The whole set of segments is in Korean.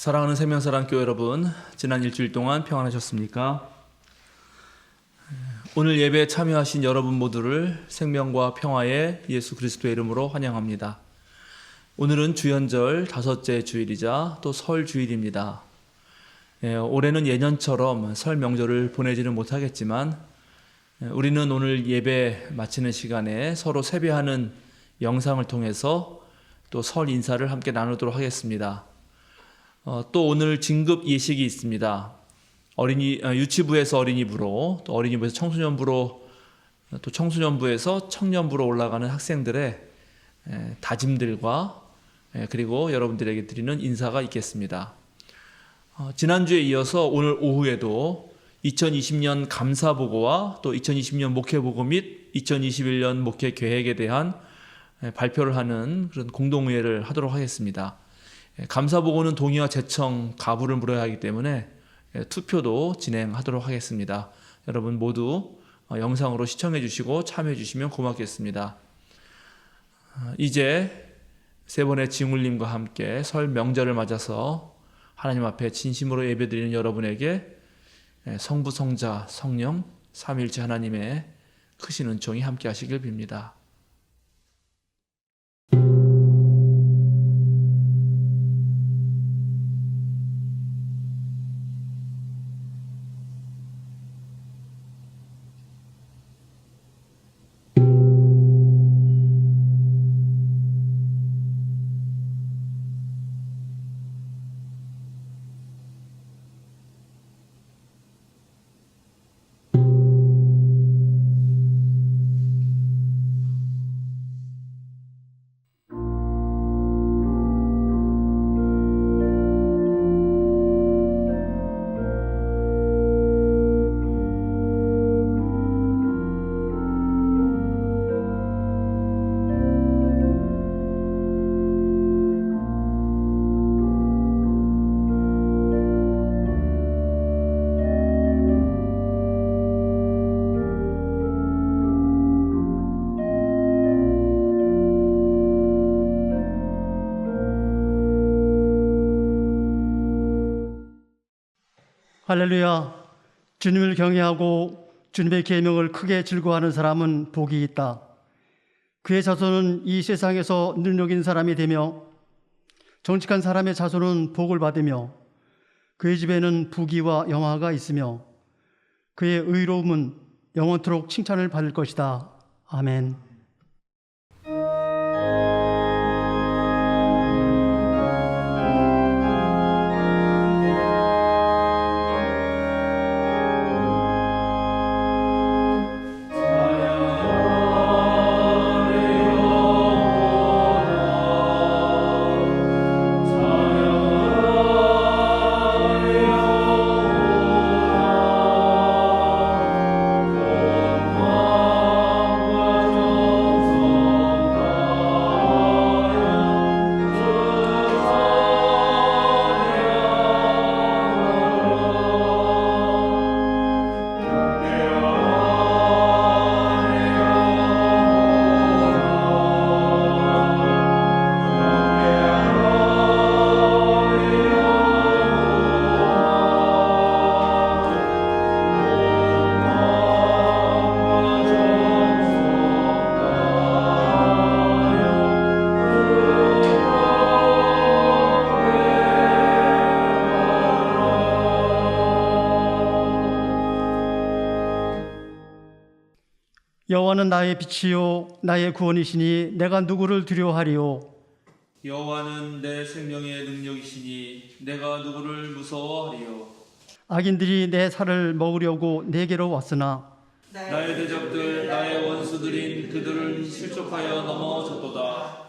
사랑하는 생명사랑교회 여러분, 지난 일주일 동안 평안하셨습니까? 오늘 예배에 참여하신 여러분 모두를 생명과 평화의 예수 그리스도의 이름으로 환영합니다. 오늘은 주연절 5째 주일이자 또 설 주일입니다. 올해는 예년처럼 설 명절을 보내지는 못하겠지만 우리는 오늘 예배 마치는 시간에 서로 세배하는 영상을 통해서 또 설 인사를 함께 나누도록 하겠습니다. 또 오늘 진급 예식이 있습니다. 유치부에서 어린이부로, 또 어린이부에서 청소년부로, 또 청소년부에서 청년부로 올라가는 학생들의 다짐들과 그리고 여러분들에게 드리는 인사가 있겠습니다. 지난주에 이어서 오늘 오후에도 2020년 감사보고와 또 2020년 목회보고 및 2021년 목회 계획에 대한 발표를 하는 그런 공동의회를 하도록 하겠습니다. 감사보고는 동의와 제청, 가부를 물어야 하기 때문에 투표도 진행하도록 하겠습니다. 여러분 모두 영상으로 시청해 주시고 참여해 주시면 고맙겠습니다. 이제 세 번의 징울림과 함께 설 명절을 맞아서 하나님 앞에 진심으로 예배드리는 여러분에게 성부, 성자, 성령, 삼위일체 하나님의 크신 은총이 함께 하시길 빕니다. 할렐루야. 주님을 경외하고 주님의 계명을 크게 즐거워하는 사람은 복이 있다. 그의 자손은 이 세상에서 능력 있는 사람이 되며 정직한 사람의 자손은 복을 받으며 그의 집에는 부귀와 영화가 있으며 그의 의로움은 영원토록 칭찬을 받을 것이다. 아멘. 여호와는 나의 빛이요 나의 구원이시니 내가 누구를 두려워하리요. 여호와는 내 생명의 능력이시니 내가 누구를 무서워하리요. 악인들이 내 살을 먹으려고 내게로 왔으나 나의 대적들, 나의 원수들인 그들은 실족하여 넘어졌도다.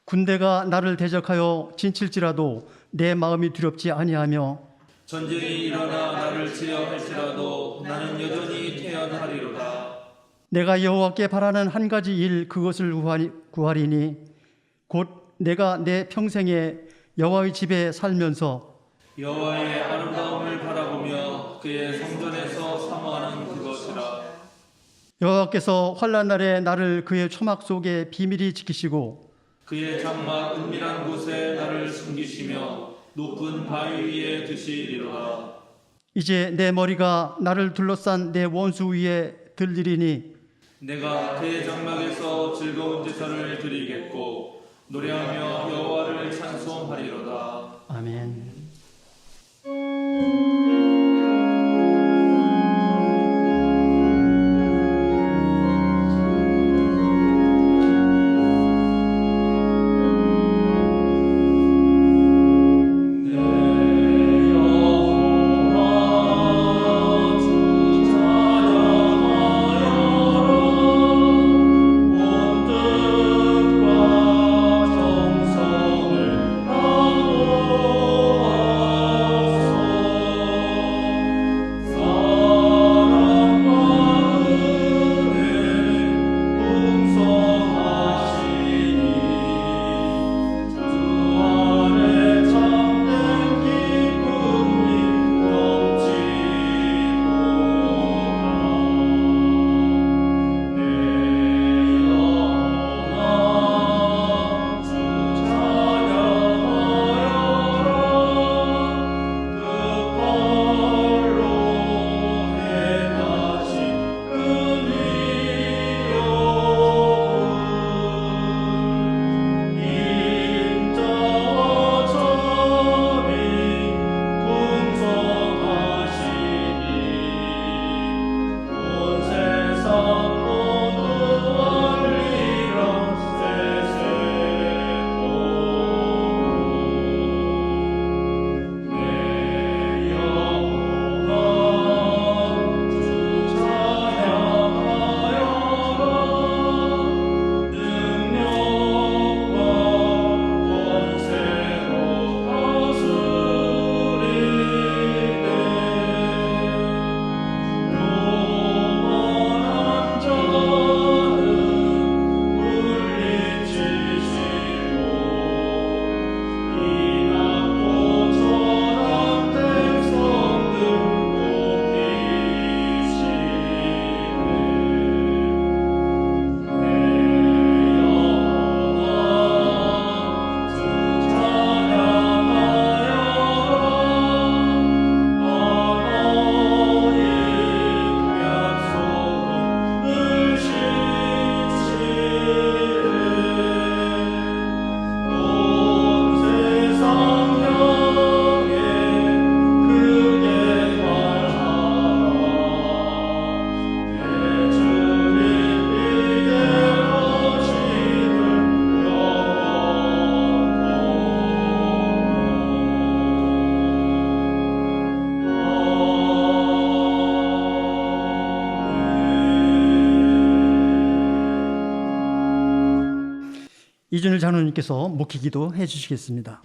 군대가 나를 대적하여 진칠지라도 내 마음이 두렵지 아니하며 전쟁이 일어나 나를 제어할지라도 나는 여전히 태연하리로다. 내가 여호와께 바라는 한 가지 일 그것을 구하리니 곧 내가 내 평생에 여호와의 집에 살면서 여호와의 아름다움을 바라보며 그의 성전에서 사모하는 그것이라. 여호와께서 환난 날에 나를 그의 초막 속에 비밀히 지키시고 그의 장막 은밀한 곳에 나를 숨기시며 높은 바위 위에 드시리로다. 이제 내 머리가 나를 둘러싼 내 원수 위에 들리리니 내가 그의 장막에서 즐거운 제사를 드리겠고 노래하며 여호와를 찬송하리로다. 아멘. 이준일 장로님께서 목회기도 해주시겠습니다.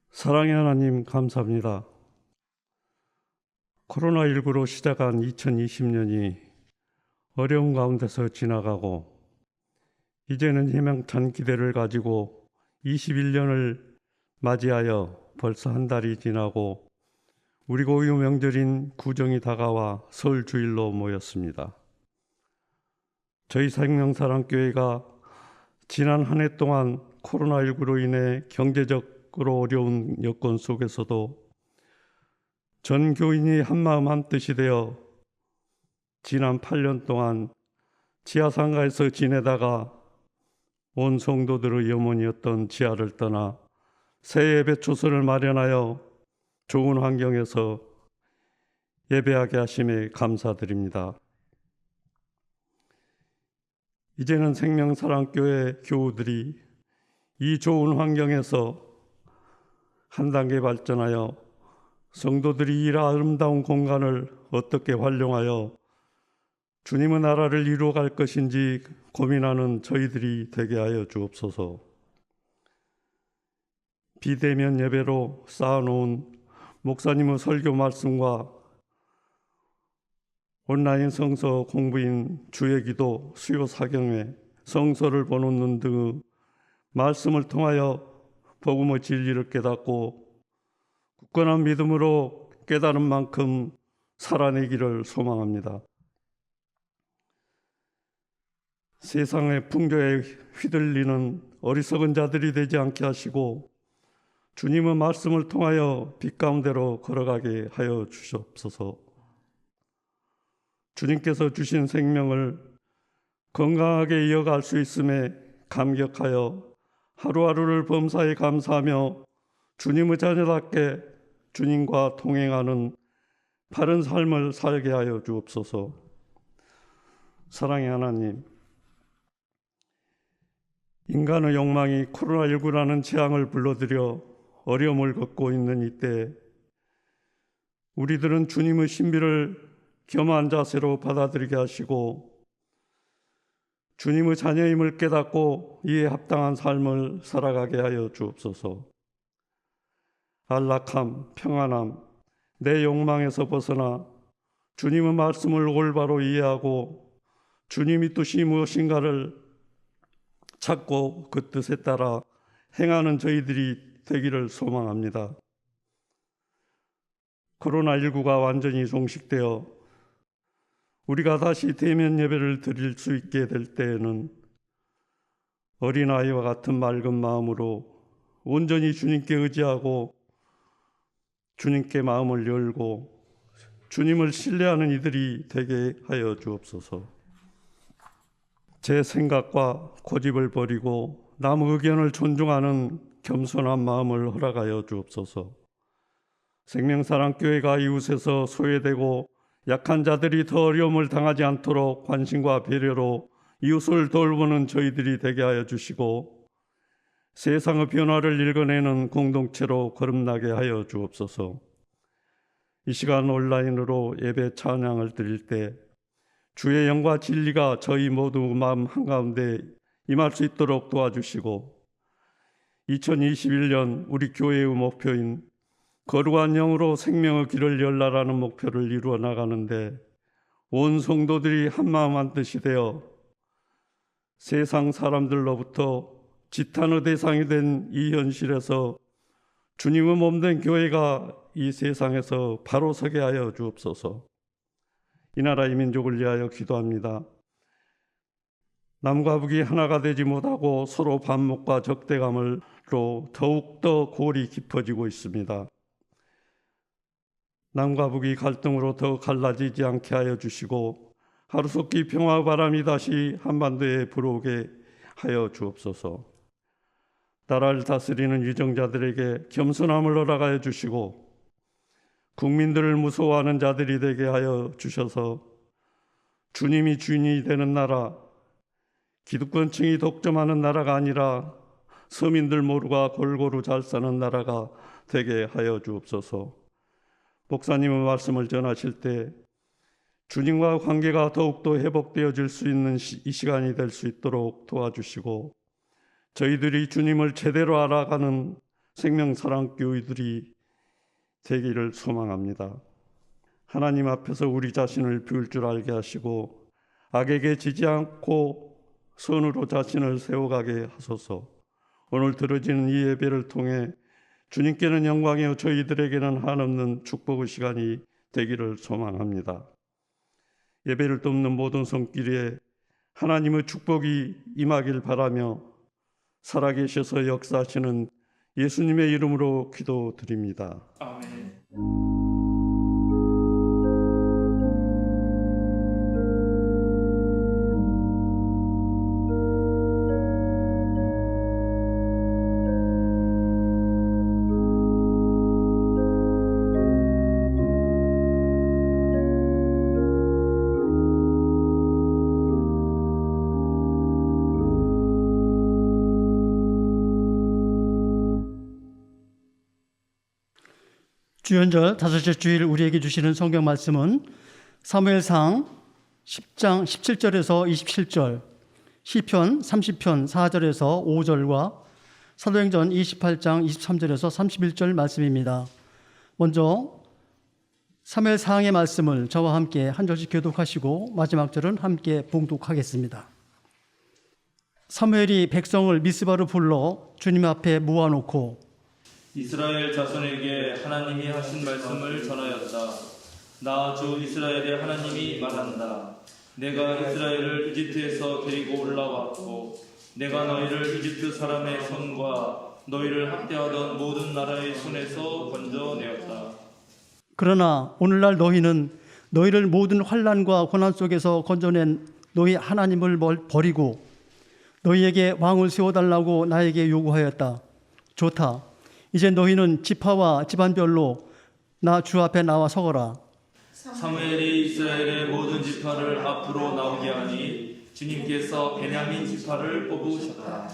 사랑의 하나님 감사합니다. 코로나19로 시작한 2020년이 어려운 가운데서 지나가고 이제는 희망찬 기대를 가지고 21년을 맞이하여 벌써 한 달이 지나고 우리 고유 명절인 구정이 다가와 설 주일로 모였습니다. 저희 생명사랑교회가 지난 한 해 동안 코로나19로 인해 경제적으로 어려운 여건 속에서도 전 교인이 한마음 한뜻이 되어 지난 8년 동안 지하상가에서 지내다가 온 성도들의 염원이었던 지하를 떠나 새 예배 초소를 마련하여 좋은 환경에서 예배하게 하심에 감사드립니다. 이제는 생명사랑교회 교우들이 이 좋은 환경에서 한 단계 발전하여 성도들이 이 아름다운 공간을 어떻게 활용하여 주님의 나라를 이루어갈 것인지 고민하는 저희들이 되게 하여 주옵소서. 비대면 예배로 쌓아놓은 목사님의 설교 말씀과 온라인 성서 공부인 주예기도, 수요 사경회, 성서를 보는 등의 말씀을 통하여 복음의 진리를 깨닫고 굳건한 믿음으로 깨달은 만큼 살아내기를 소망합니다. 세상의 풍조에 휘둘리는 어리석은 자들이 되지 않게 하시고 주님의 말씀을 통하여 빛 가운데로 걸어가게 하여 주시옵소서. 주님께서 주신 생명을 건강하게 이어갈 수 있음에 감격하여 하루하루를 범사에 감사하며 주님의 자녀답게 주님과 동행하는 바른 삶을 살게 하여 주옵소서. 사랑의 하나님, 인간의 욕망이 코로나19라는 재앙을 불러들여 어려움을 겪고 있는 이때 우리들은 주님의 신비를 겸한 자세로 받아들이게 하시고 주님의 자녀임을 깨닫고 이에 합당한 삶을 살아가게 하여 주옵소서. 안락함, 평안함, 내 욕망에서 벗어나 주님의 말씀을 올바로 이해하고 주님의 뜻이 무엇인가를 찾고 그 뜻에 따라 행하는 저희들이 되기를 소망합니다. 코로나19가 완전히 종식되어 우리가 다시 대면 예배를 드릴 수 있게 될 때에는 어린아이와 같은 맑은 마음으로 온전히 주님께 의지하고 주님께 마음을 열고 주님을 신뢰하는 이들이 되게 하여 주옵소서. 제 생각과 고집을 버리고 남의 의견을 존중하는 겸손한 마음을 허락하여 주옵소서. 생명사랑교회가 이웃에서 소외되고 약한 자들이 더 어려움을 당하지 않도록 관심과 배려로 이웃을 돌보는 저희들이 되게 하여 주시고 세상의 변화를 읽어내는 공동체로 거듭나게 하여 주옵소서. 이 시간 온라인으로 예배 찬양을 드릴 때 주의 영과 진리가 저희 모두 마음 한가운데 임할 수 있도록 도와주시고 2021년 우리 교회의 목표인 거룩한 영으로 생명의 길을 열라라는 목표를 이루어 나가는데 온 성도들이 한마음 한뜻이 되어 세상 사람들로부터 지탄의 대상이 된 이 현실에서 주님의 몸된 교회가 이 세상에서 바로 서게 하여 주옵소서. 이 나라 이 민족을 위하여 기도합니다. 남과 북이 하나가 되지 못하고 서로 반목과 적대감으로 더욱더 골이 깊어지고 있습니다. 남과 북이 갈등으로 더 갈라지지 않게 하여 주시고 하루속히 평화의 바람이 다시 한반도에 불어오게 하여 주옵소서. 나라를 다스리는 위정자들에게 겸손함을 허락하여 주시고 국민들을 무서워하는 자들이 되게 하여 주셔서 주님이 주인이 되는 나라, 기득권층이 독점하는 나라가 아니라 서민들 모두가 골고루 잘 사는 나라가 되게 하여 주옵소서. 목사님의 말씀을 전하실 때 주님과 관계가 더욱더 회복되어질 수 있는 이 시간이 될 수 있도록 도와주시고 저희들이 주님을 제대로 알아가는 생명사랑교회들이 되기를 소망합니다. 하나님 앞에서 우리 자신을 비울 줄 알게 하시고 악에게 지지 않고 선으로 자신을 세워가게 하소서. 오늘 드려지는 이 예배를 통해 주님께는 영광이요 저희들에게는 한없는 축복의 시간이 되기를 소망합니다. 예배를 돕는 모든 손길에 하나님의 축복이 임하길 바라며 살아계셔서 역사하시는 예수님의 이름으로 기도드립니다. 아멘. 주연절 다섯째 주일 우리에게 주시는 성경 말씀은 사무엘상 10장 17절에서 27절, 시편 30편 4절에서 5절과 사도행전 28장 23절에서 31절 말씀입니다. 먼저 사무엘상의 말씀을 저와 함께 한 절씩 교독하시고 마지막 절은 함께 봉독하겠습니다. 사무엘이 백성을 미스바로 불러 주님 앞에 모아놓고 이스라엘 자손에게 하나님이 하신 말씀을 전하였다. 나 주 이스라엘의 하나님이 말한다. 내가 이스라엘을 이집트에서 데리고 올라왔고 내가 너희를 이집트 사람의 손과 너희를 학대하던 모든 나라의 손에서 건져내었다. 그러나 오늘날 너희는 너희를 모든 환난과 고난 속에서 건져낸 너희 하나님을 버리고 너희에게 왕을 세워달라고 나에게 요구하였다. 좋다. 이제 너희는 지파와 집안별로 나 주 앞에 나와 서거라. 사무엘이 이스라엘의 모든 지파를 앞으로 나오게 하니 주님께서 베냐민 지파를 뽑으셨다.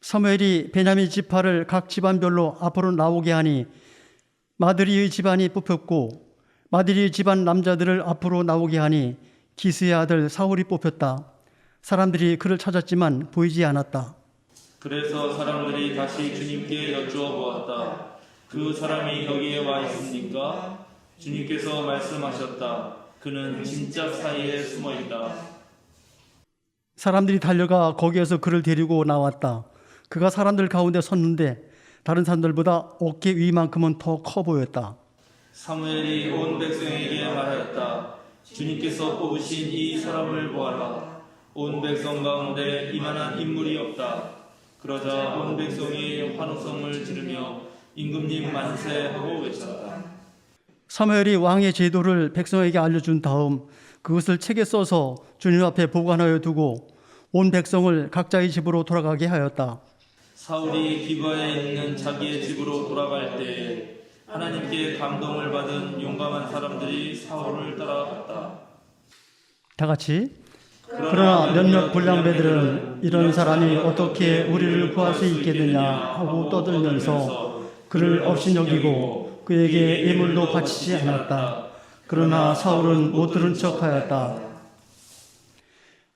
사무엘이 베냐민 지파를 각 집안별로 앞으로 나오게 하니 마드리의 집안이 뽑혔고 마드리의 집안 남자들을 앞으로 나오게 하니 기스의 아들 사울이 뽑혔다. 사람들이 그를 찾았지만 보이지 않았다. 그래서 사람들이 다시 주님께 여쭈어 보았다. 그 사람이 여기에 와 있습니까? 주님께서 말씀하셨다. 그는 짐짝 사이에 숨어 있다. 사람들이 달려가 거기에서 그를 데리고 나왔다. 그가 사람들 가운데 섰는데 다른 사람들보다 어깨 위만큼은 더 커 보였다. 사무엘이 온 백성에게 말하였다. 주님께서 뽑으신 이 사람을 보아라. 온 백성 가운데 이만한 인물이 없다. 그러자 온 백성이 환호성을 지르며 임금님 만세 하고 외쳤다. 사무엘이 왕의 제도를 백성에게 알려준 다음 그것을 책에 써서 주님 앞에 보관하여 두고 온 백성을 각자의 집으로 돌아가게 하였다. 사울이 기브아에 있는 자기의 집으로 돌아갈 때 하나님께 감동을 받은 용감한 사람들이 사울을 따라갔다. 다 같이. 그러나 몇몇 불량배들은 이런 사람이 어떻게 우리를 구할 수 있겠느냐 하고 떠들면서 그를 업신여기고 그에게 예물도 바치지 않았다. 그러나 사울은 못 들은 척하였다.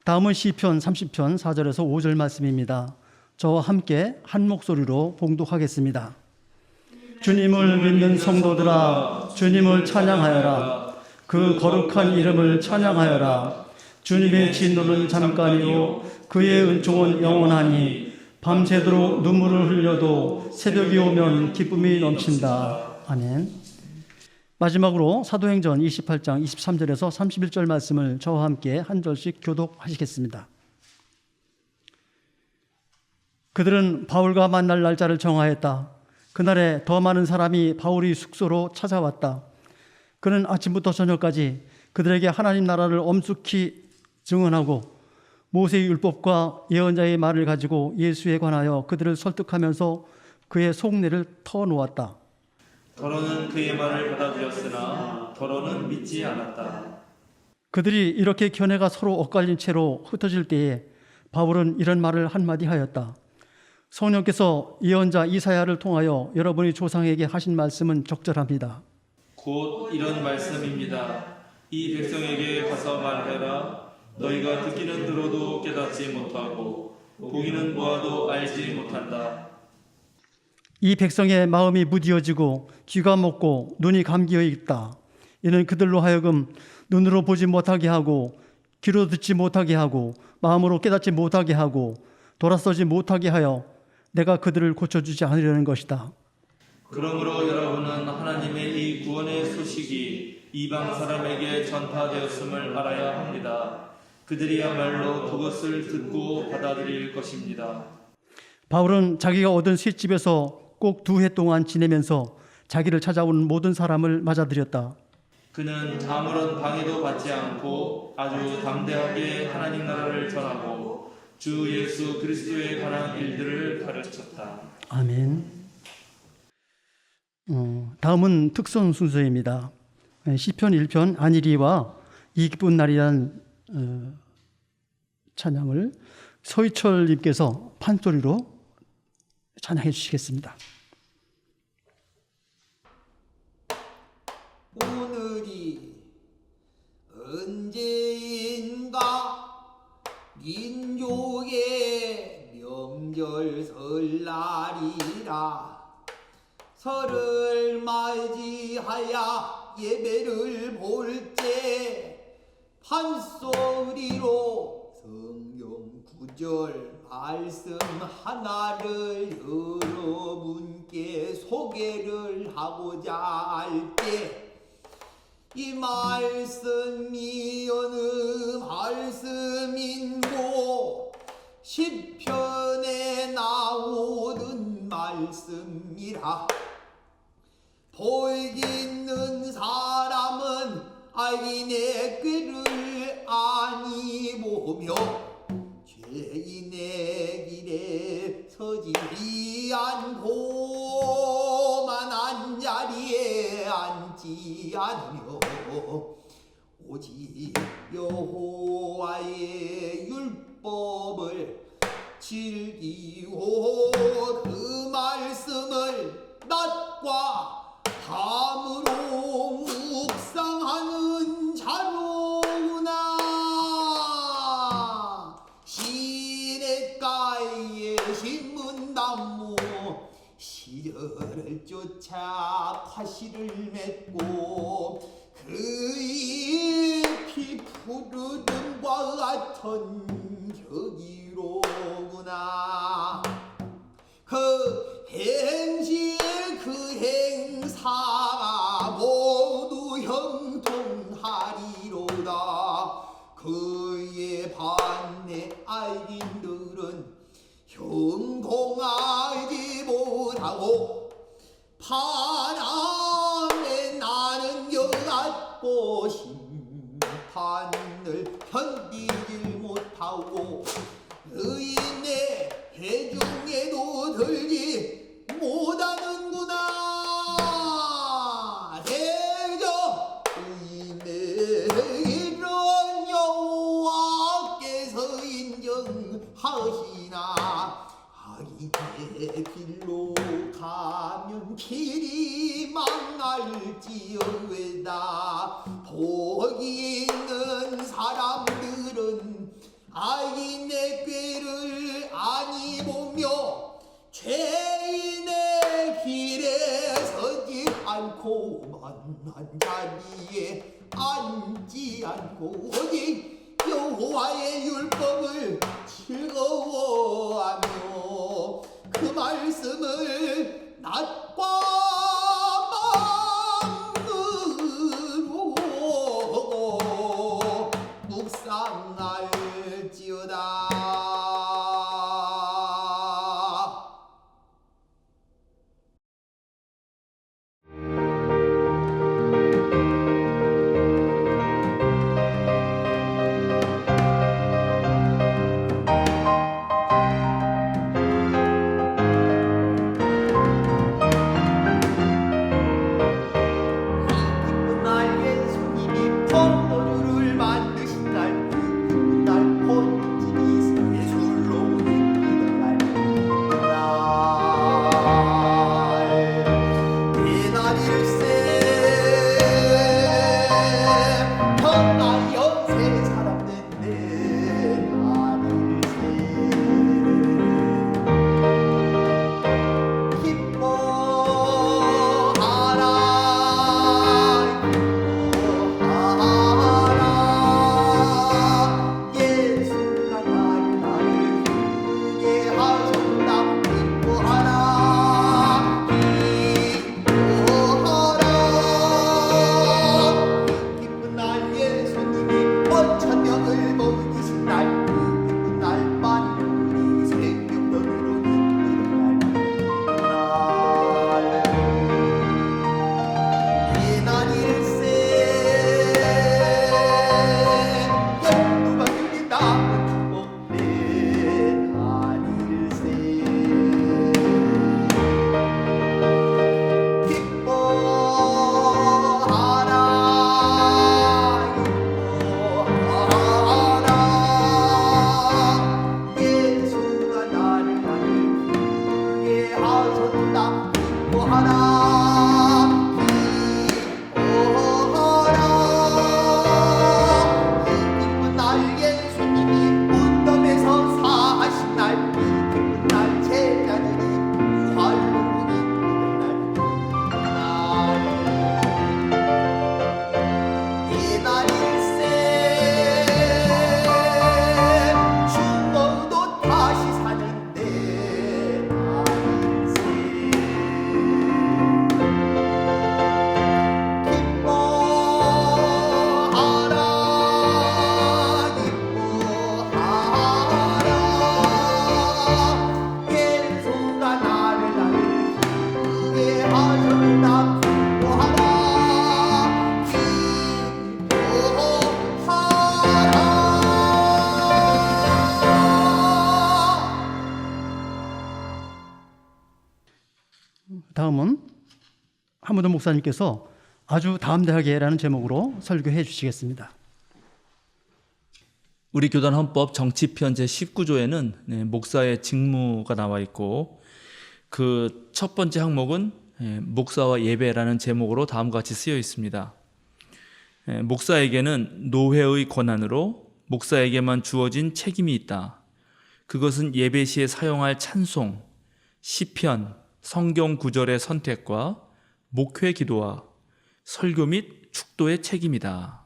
다음은 시편 30편 4절에서 5절 말씀입니다. 저와 함께 한 목소리로 봉독하겠습니다. 주님을 믿는 성도들아, 주님을 찬양하여라. 그 거룩한 이름을 찬양하여라. 주님의 진노는 잠깐이요 그의 은총은 영원하니 밤새도록 눈물을 흘려도 새벽이 오면 기쁨이 넘친다. 아멘. 마지막으로 사도행전 28장 23절에서 31절 말씀을 저와 함께 한 절씩 교독하시겠습니다. 그들은 바울과 만날 날짜를 정하였다. 그날에 더 많은 사람이 바울의 숙소로 찾아왔다. 그는 아침부터 저녁까지 그들에게 하나님 나라를 엄숙히 증언하고 모세의 율법과 예언자의 말을 가지고 예수에 관하여 그들을 설득하면서 그의 속내를 터놓았다. 더러는 그의 말을 받아들였으나 더러는 믿지 않았다. 그들이 이렇게 견해가 서로 엇갈린 채로 흩어질 때에 바울은 이런 말을 한마디 하였다. 성령께서 예언자 이사야를 통하여 여러분의 조상에게 하신 말씀은 적절합니다. 곧 이런 말씀입니다. 이 백성에게 가서 말해라. 너희가 듣기는 들어도 깨닫지 못하고 보기는 보아도 알지 못한다. 이 백성의 마음이 무디어지고 귀가 먹고 눈이 감기어 있다. 이는 그들로 하여금 눈으로 보지 못하게 하고 귀로 듣지 못하게 하고 마음으로 깨닫지 못하게 하고 돌아서지 못하게 하여 내가 그들을 고쳐주지 않으려는 것이다. 그러므로 여러분은 하나님의 이 구원의 소식이 이방 사람에게 전파되었음을 알아야 합니다. 그들이야말로 그것을 듣고 받아들일 것입니다. 바울은 자기가 얻은 셋집에서 꼭 2해 동안 지내면서 자기를 찾아온 모든 사람을 맞아들였다. 그는 아무런 방해도 받지 않고 아주 담대하게 하나님 나라를 전하고 주 예수 그리스도에 관한 일들을 가르쳤다. 아멘. 다음은 특선 순서입니다. 시편 1편 안일이와 이 기쁜 날이란 찬양을 서희철님께서 판소리로 찬양해 주시겠습니다. 오늘이 언제인가 민족의 명절 설날이라 설을 맞이하여 예배를 볼 때 판소리로 성경 구절 말씀 하나를 여러분께 소개를 하고자 할 때 이 말씀이 어느 말씀인고 시편에 나오는 말씀이라. 복 있는 사람은 악인의 꾀를 아니 보며 죄인의 길에 서지 않고 만한 자리에 앉지 않으며 오직 여호와의 율법을 즐기고 그 말씀을 낮과 밤으로 묵상하는 자로구나. 시냇가에 심은 나무 시절을 쫓아 과실을 맺고 그 잎이 푸르름과 같은 격이로구나. 그 행실 그 행사가 모두 형통하리로다. 그의 반내 악인들은 형통하지 못하고 바람에 나는 여같고 심판을 견디질 못하고 의인의 회중에도 들지 못하는구나. 대저 의인의 이런 여호와께서 인정하시나. 악인의 길로 가면 길이 망할지어외다. 복이 있는 사람들은 악인의 꾀를 아니 보며 죄인의 길에 서지 않고 만한 자리에 앉지 않고 오직 여호와의 율법을 즐거워하며 그 말씀을 낮과 밤으로 묵상할지어다. 날 예수님이 포도주를 만드신 날, 그 날 포도주이 다음은 한무도 목사님께서 아주 담대하게라는 제목으로 설교해 주시겠습니다. 우리 교단 헌법 정치편 제19조에는 목사의 직무가 나와 있고 그 첫 번째 항목은 목사와 예배라는 제목으로 다음과 같이 쓰여 있습니다. 목사에게는 노회의 권한으로 목사에게만 주어진 책임이 있다. 그것은 예배 시에 사용할 찬송, 시편, 성경 구절의 선택과 목회 기도와 설교 및 축도의 책임이다.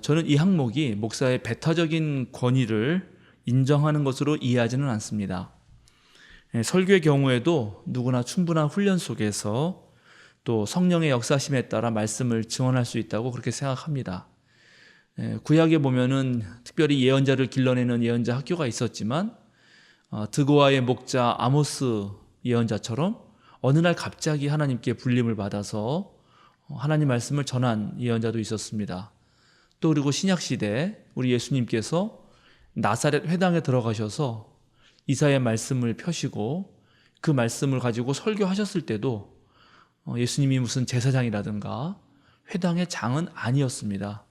저는 이 항목이 목사의 배타적인 권위를 인정하는 것으로 이해하지는 않습니다. 설교의 경우에도 누구나 충분한 훈련 속에서 또 성령의 역사심에 따라 말씀을 증언할 수 있다고 그렇게 생각합니다. 구약에 보면은 특별히 예언자를 길러내는 예언자 학교가 있었지만 드고아의 목자 아모스 예언자처럼 어느 날 갑자기 하나님께 불림을 받아서 하나님 말씀을 전한 예언자도 있었습니다. 또 그리고 신약시대 우리 예수님께서 나사렛 회당에 들어가셔서 이사야의 말씀을 펴시고 그 말씀을 가지고 설교하셨을 때도 예수님이 무슨 제사장이라든가 회당의 장은 아니었습니다.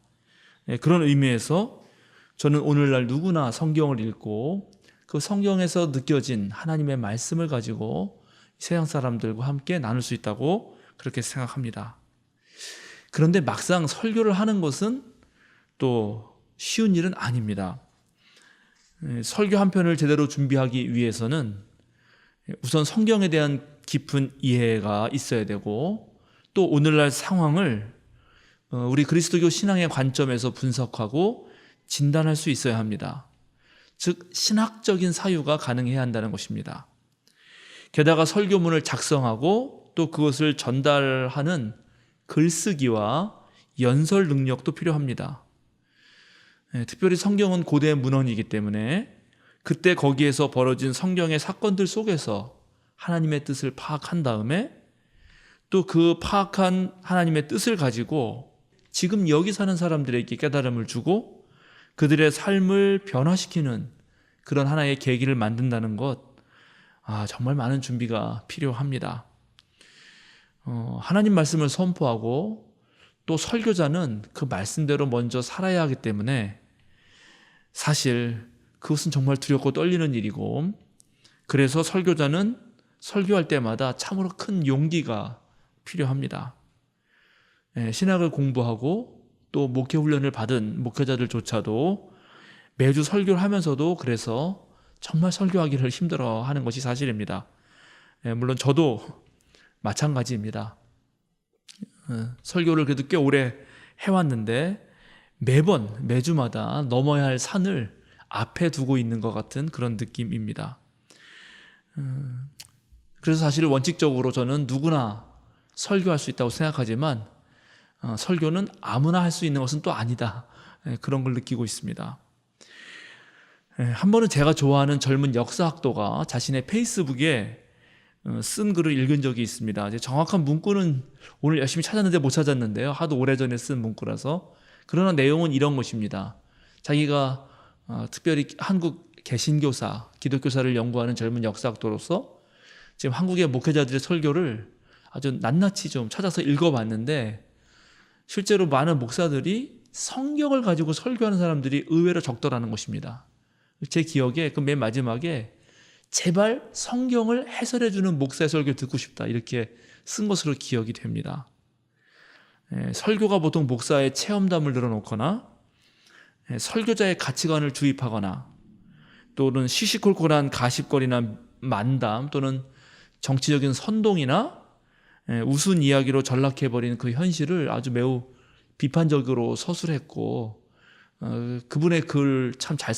그런 의미에서 저는 오늘날 누구나 성경을 읽고 그 성경에서 느껴진 하나님의 말씀을 가지고 세상 사람들과 함께 나눌 수 있다고 그렇게 생각합니다. 그런데 막상 설교를 하는 것은 또 쉬운 일은 아닙니다. 설교 한 편을 제대로 준비하기 위해서는 우선 성경에 대한 깊은 이해가 있어야 되고 또 오늘날 상황을 우리 그리스도교 신앙의 관점에서 분석하고 진단할 수 있어야 합니다. 즉 신학적인 사유가 가능해야 한다는 것입니다. 게다가 설교문을 작성하고 또 그것을 전달하는 글쓰기와 연설 능력도 필요합니다. 특별히 성경은 고대 문헌이기 때문에 그때 거기에서 벌어진 성경의 사건들 속에서 하나님의 뜻을 파악한 다음에 또 그 파악한 하나님의 뜻을 가지고 지금 여기 사는 사람들에게 깨달음을 주고 그들의 삶을 변화시키는 그런 하나의 계기를 만든다는 것, 정말 많은 준비가 필요합니다. 하나님 말씀을 선포하고 또 설교자는 그 말씀대로 먼저 살아야 하기 때문에 사실 그것은 정말 두렵고 떨리는 일이고 그래서 설교자는 설교할 때마다 참으로 큰 용기가 필요합니다. 신학을 공부하고 또 목회 훈련을 받은 목회자들조차도 매주 설교를 하면서도 그래서 정말 설교하기를 힘들어하는 것이 사실입니다. 물론 저도 마찬가지입니다. 설교를 그래도 꽤 오래 해왔는데 매주마다 넘어야 할 산을 앞에 두고 있는 것 같은 그런 느낌입니다. 그래서 사실 원칙적으로 저는 누구나 설교할 수 있다고 생각하지만 설교는 아무나 할 수 있는 것은 또 아니다. 그런 걸 느끼고 있습니다. 한 번은 제가 좋아하는 젊은 역사학도가 자신의 페이스북에 쓴 글을 읽은 적이 있습니다. 정확한 문구는 오늘 열심히 찾았는데 못 찾았는데요. 하도 오래전에 쓴 문구라서. 그러나 내용은 이런 것입니다. 자기가 특별히 한국 개신교사, 기독교사를 연구하는 젊은 역사학도로서 지금 한국의 목회자들의 설교를 아주 낱낱이 좀 찾아서 읽어봤는데 실제로 많은 목사들이 성경을 가지고 설교하는 사람들이 의외로 적더라는 것입니다. 제 기억에 그 맨 마지막에 제발 성경을 해설해주는 목사의 설교 듣고 싶다 이렇게 쓴 것으로 기억이 됩니다. 설교가 보통 목사의 체험담을 늘어놓거나 설교자의 가치관을 주입하거나 또는 시시콜콜한 가십거리나 만담 또는 정치적인 선동이나 우스운 이야기로 전락해버린 그 현실을 아주 매우 비판적으로 서술했고 그분의 글 참 잘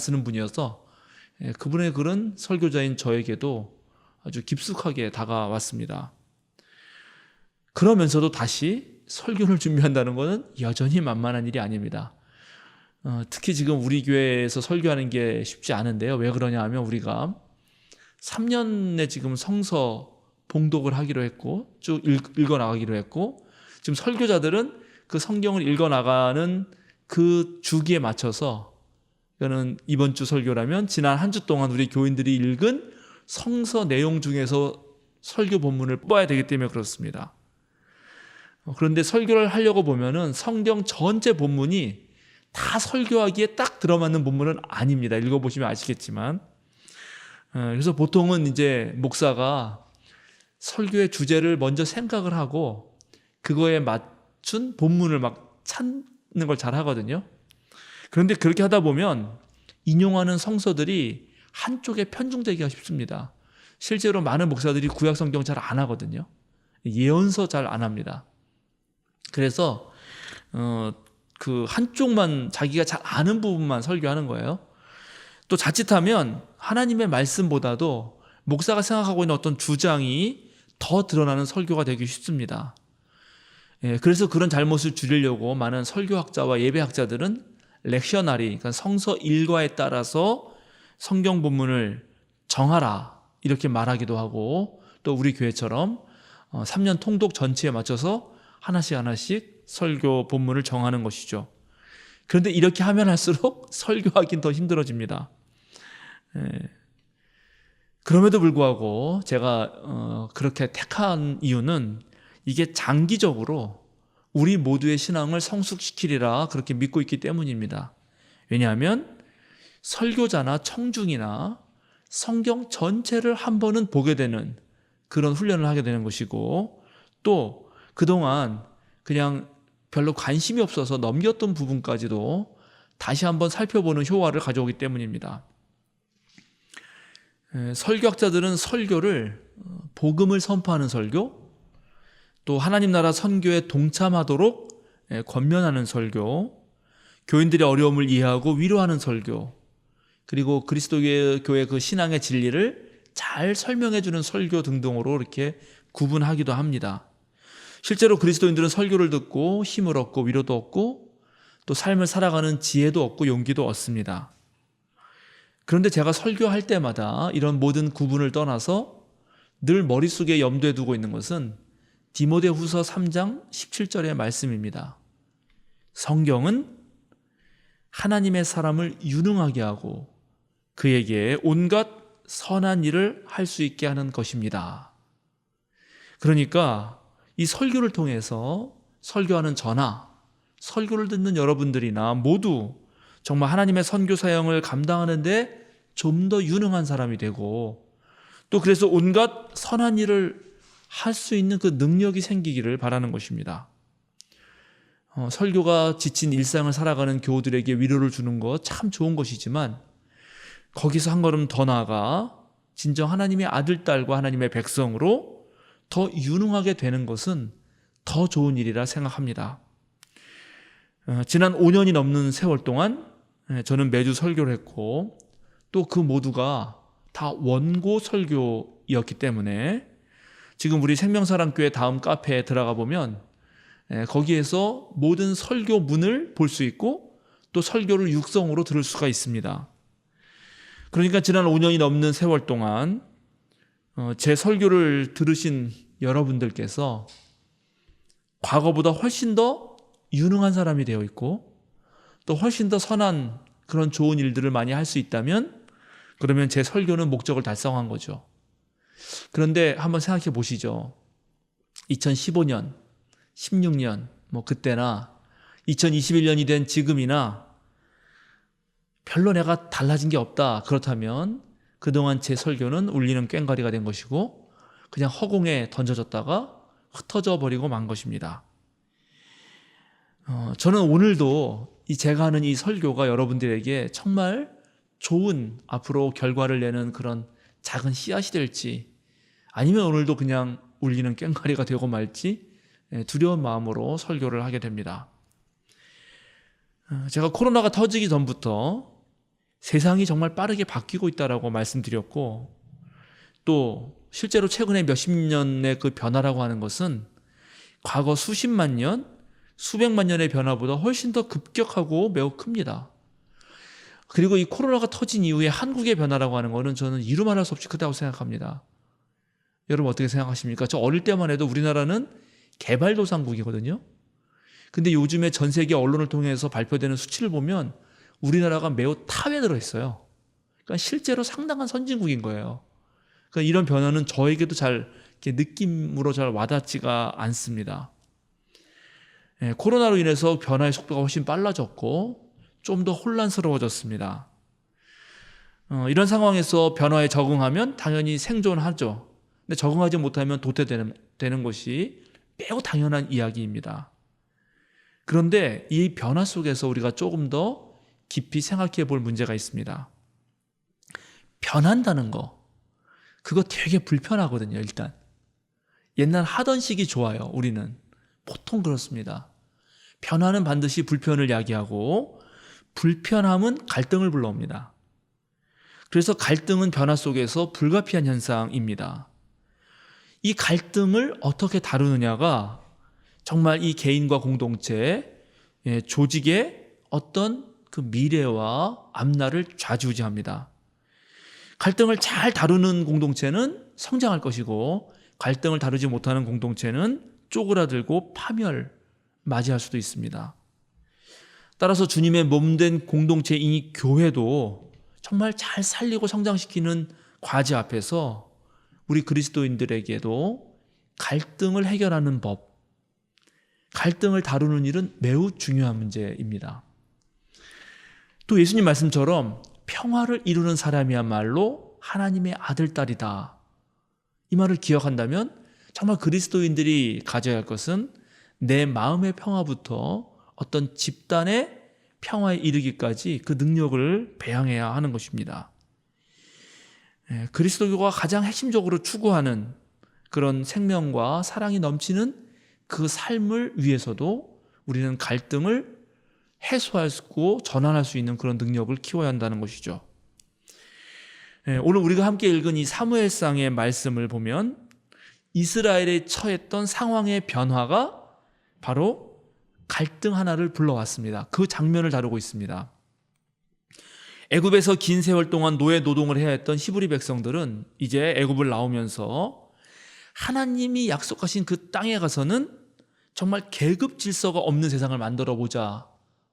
쓰는 분이어서 그분의 글은 설교자인 저에게도 아주 깊숙하게 다가왔습니다. 그러면서도 다시 설교를 준비한다는 것은 여전히 만만한 일이 아닙니다. 특히 지금 우리 교회에서 설교하는 게 쉽지 않은데요. 왜 그러냐 하면 우리가 3년에 지금 성서 봉독을 하기로 했고 쭉 읽어나가기로 했고 지금 설교자들은 그 성경을 읽어나가는 그 주기에 맞춰서 이거는 이번 주 설교라면 지난 한 주 동안 우리 교인들이 읽은 성서 내용 중에서 설교 본문을 뽑아야 되기 때문에 그렇습니다. 그런데 설교를 하려고 보면은 성경 전체 본문이 다 설교하기에 딱 들어맞는 본문은 아닙니다. 읽어보시면 아시겠지만. 그래서 보통은 이제 목사가 설교의 주제를 먼저 생각을 하고 그거에 맞춘 본문을 막 찾는 걸 잘 하거든요. 그런데 그렇게 하다 보면 인용하는 성서들이 한쪽에 편중되기가 쉽습니다. 실제로 많은 목사들이 구약 성경 잘 안 하거든요. 예언서 잘 안 합니다. 그래서 그 한쪽만 자기가 잘 아는 부분만 설교하는 거예요. 또 자칫하면 하나님의 말씀보다도 목사가 생각하고 있는 어떤 주장이 더 드러나는 설교가 되기 쉽습니다. 그래서 그런 잘못을 줄이려고 많은 설교학자와 예배학자들은 렉셔나리, 그러니까 성서 일과에 따라서 성경 본문을 정하라 이렇게 말하기도 하고, 또 우리 교회처럼 3년 통독 전체에 맞춰서 하나씩 설교 본문을 정하는 것이죠. 그런데 이렇게 하면 할수록 설교하기는 더 힘들어집니다. 그럼에도 불구하고 제가 그렇게 택한 이유는 이게 장기적으로 우리 모두의 신앙을 성숙시키리라 그렇게 믿고 있기 때문입니다. 왜냐하면 설교자나 청중이나 성경 전체를 한 번은 보게 되는 그런 훈련을 하게 되는 것이고, 또 그동안 그냥 별로 관심이 없어서 넘겼던 부분까지도 다시 한번 살펴보는 효과를 가져오기 때문입니다. 설교학자들은 설교를 복음을 선포하는 설교, 또 하나님 나라 선교에 동참하도록 권면하는 설교, 교인들의 어려움을 이해하고 위로하는 설교, 그리고 그리스도교의 그 신앙의 진리를 잘 설명해 주는 설교 등등으로 이렇게 구분하기도 합니다. 실제로 그리스도인들은 설교를 듣고 힘을 얻고 위로도 얻고 또 삶을 살아가는 지혜도 얻고 용기도 얻습니다. 그런데 제가 설교할 때마다 이런 모든 구분을 떠나서 늘 머릿속에 염두에 두고 있는 것은 디모데후서 3장 17절의 말씀입니다. 성경은 하나님의 사람을 유능하게 하고 그에게 온갖 선한 일을 할 수 있게 하는 것입니다. 그러니까 이 설교를 통해서 설교하는 저나 설교를 듣는 여러분들이나 모두 정말 하나님의 선교 사역을 감당하는데 좀 더 유능한 사람이 되고, 또 그래서 온갖 선한 일을 할 수 있는 그 능력이 생기기를 바라는 것입니다. 설교가 지친 일상을 살아가는 교우들에게 위로를 주는 것 참 좋은 것이지만, 거기서 한 걸음 더 나아가 진정 하나님의 아들, 딸과 하나님의 백성으로 더 유능하게 되는 것은 더 좋은 일이라 생각합니다. 지난 5년이 넘는 세월 동안 저는 매주 설교를 했고, 또 그 모두가 다 원고 설교였기 때문에 지금 우리 생명사랑교회 다음 카페에 들어가 보면 거기에서 모든 설교문을 볼 수 있고 또 설교를 육성으로 들을 수가 있습니다. 그러니까 지난 5년이 넘는 세월 동안 제 설교를 들으신 여러분들께서 과거보다 훨씬 더 유능한 사람이 되어 있고 또 훨씬 더 선한 그런 좋은 일들을 많이 할 수 있다면, 그러면 제 설교는 목적을 달성한 거죠. 그런데 한번 생각해 보시죠. 2015년, 16년 뭐 그때나 2021년이 된 지금이나 별로 내가 달라진 게 없다. 그렇다면 그동안 제 설교는 울리는 꽹과리가 된 것이고 그냥 허공에 던져졌다가 흩어져 버리고 만 것입니다. 저는 오늘도 제가 하는 이 설교가 여러분들에게 정말 좋은 앞으로 결과를 내는 그런 작은 씨앗이 될지, 아니면 오늘도 그냥 울리는 꽹과리가 되고 말지 두려운 마음으로 설교를 하게 됩니다. 제가 코로나가 터지기 전부터 세상이 정말 빠르게 바뀌고 있다라고 말씀드렸고, 또 실제로 최근에 몇십 년의 그 변화라고 하는 것은 과거 수십만 년, 수백만 년의 변화보다 훨씬 더 급격하고 매우 큽니다. 그리고 이 코로나가 터진 이후에 한국의 변화라고 하는 것은 저는 이루 말할 수 없이 크다고 생각합니다. 여러분 어떻게 생각하십니까? 저 어릴 때만 해도 우리나라는 개발도상국이거든요. 근데 요즘에 전 세계 언론을 통해서 발표되는 수치를 보면 우리나라가 매우 탑에 들어있어요. 그러니까 실제로 상당한 선진국인 거예요. 그러니까 이런 변화는 저에게도 잘 이렇게 느낌으로 잘 와닿지가 않습니다. 코로나로 인해서 변화의 속도가 훨씬 빨라졌고 좀 더 혼란스러워졌습니다. 이런 상황에서 변화에 적응하면 당연히 생존하죠. 근데 적응하지 못하면 도태되는 것이 매우 당연한 이야기입니다. 그런데 이 변화 속에서 우리가 조금 더 깊이 생각해 볼 문제가 있습니다. 변한다는 거, 그거 되게 불편하거든요. 일단 옛날 하던 식이 좋아요. 우리는 보통 그렇습니다. 변화는 반드시 불편을 야기하고 불편함은 갈등을 불러옵니다. 그래서 갈등은 변화 속에서 불가피한 현상입니다. 이 갈등을 어떻게 다루느냐가 정말 이 개인과 공동체, 조직의 어떤 그 미래와 앞날을 좌지우지합니다. 갈등을 잘 다루는 공동체는 성장할 것이고 갈등을 다루지 못하는 공동체는 쪼그라들고 파멸 맞이할 수도 있습니다. 따라서 주님의 몸된 공동체인 이 교회도 정말 잘 살리고 성장시키는 과제 앞에서 우리 그리스도인들에게도 갈등을 해결하는 법, 갈등을 다루는 일은 매우 중요한 문제입니다. 또 예수님 말씀처럼 평화를 이루는 사람이야말로 하나님의 아들, 딸이다. 이 말을 기억한다면 정말 그리스도인들이 가져야 할 것은 내 마음의 평화부터 어떤 집단의 평화에 이르기까지 그 능력을 배양해야 하는 것입니다. 그리스도교가 가장 핵심적으로 추구하는 그런 생명과 사랑이 넘치는 그 삶을 위해서도 우리는 갈등을 해소하고 전환할 수 있는 그런 능력을 키워야 한다는 것이죠. 오늘 우리가 함께 읽은 이 사무엘상의 말씀을 보면 이스라엘에 처했던 상황의 변화가 바로 갈등 하나를 불러왔습니다. 그 장면을 다루고 있습니다. 애굽에서 긴 세월 동안 노예 노동을 해야 했던 히브리 백성들은 이제 애굽을 나오면서 하나님이 약속하신 그 땅에 가서는 정말 계급 질서가 없는 세상을 만들어 보자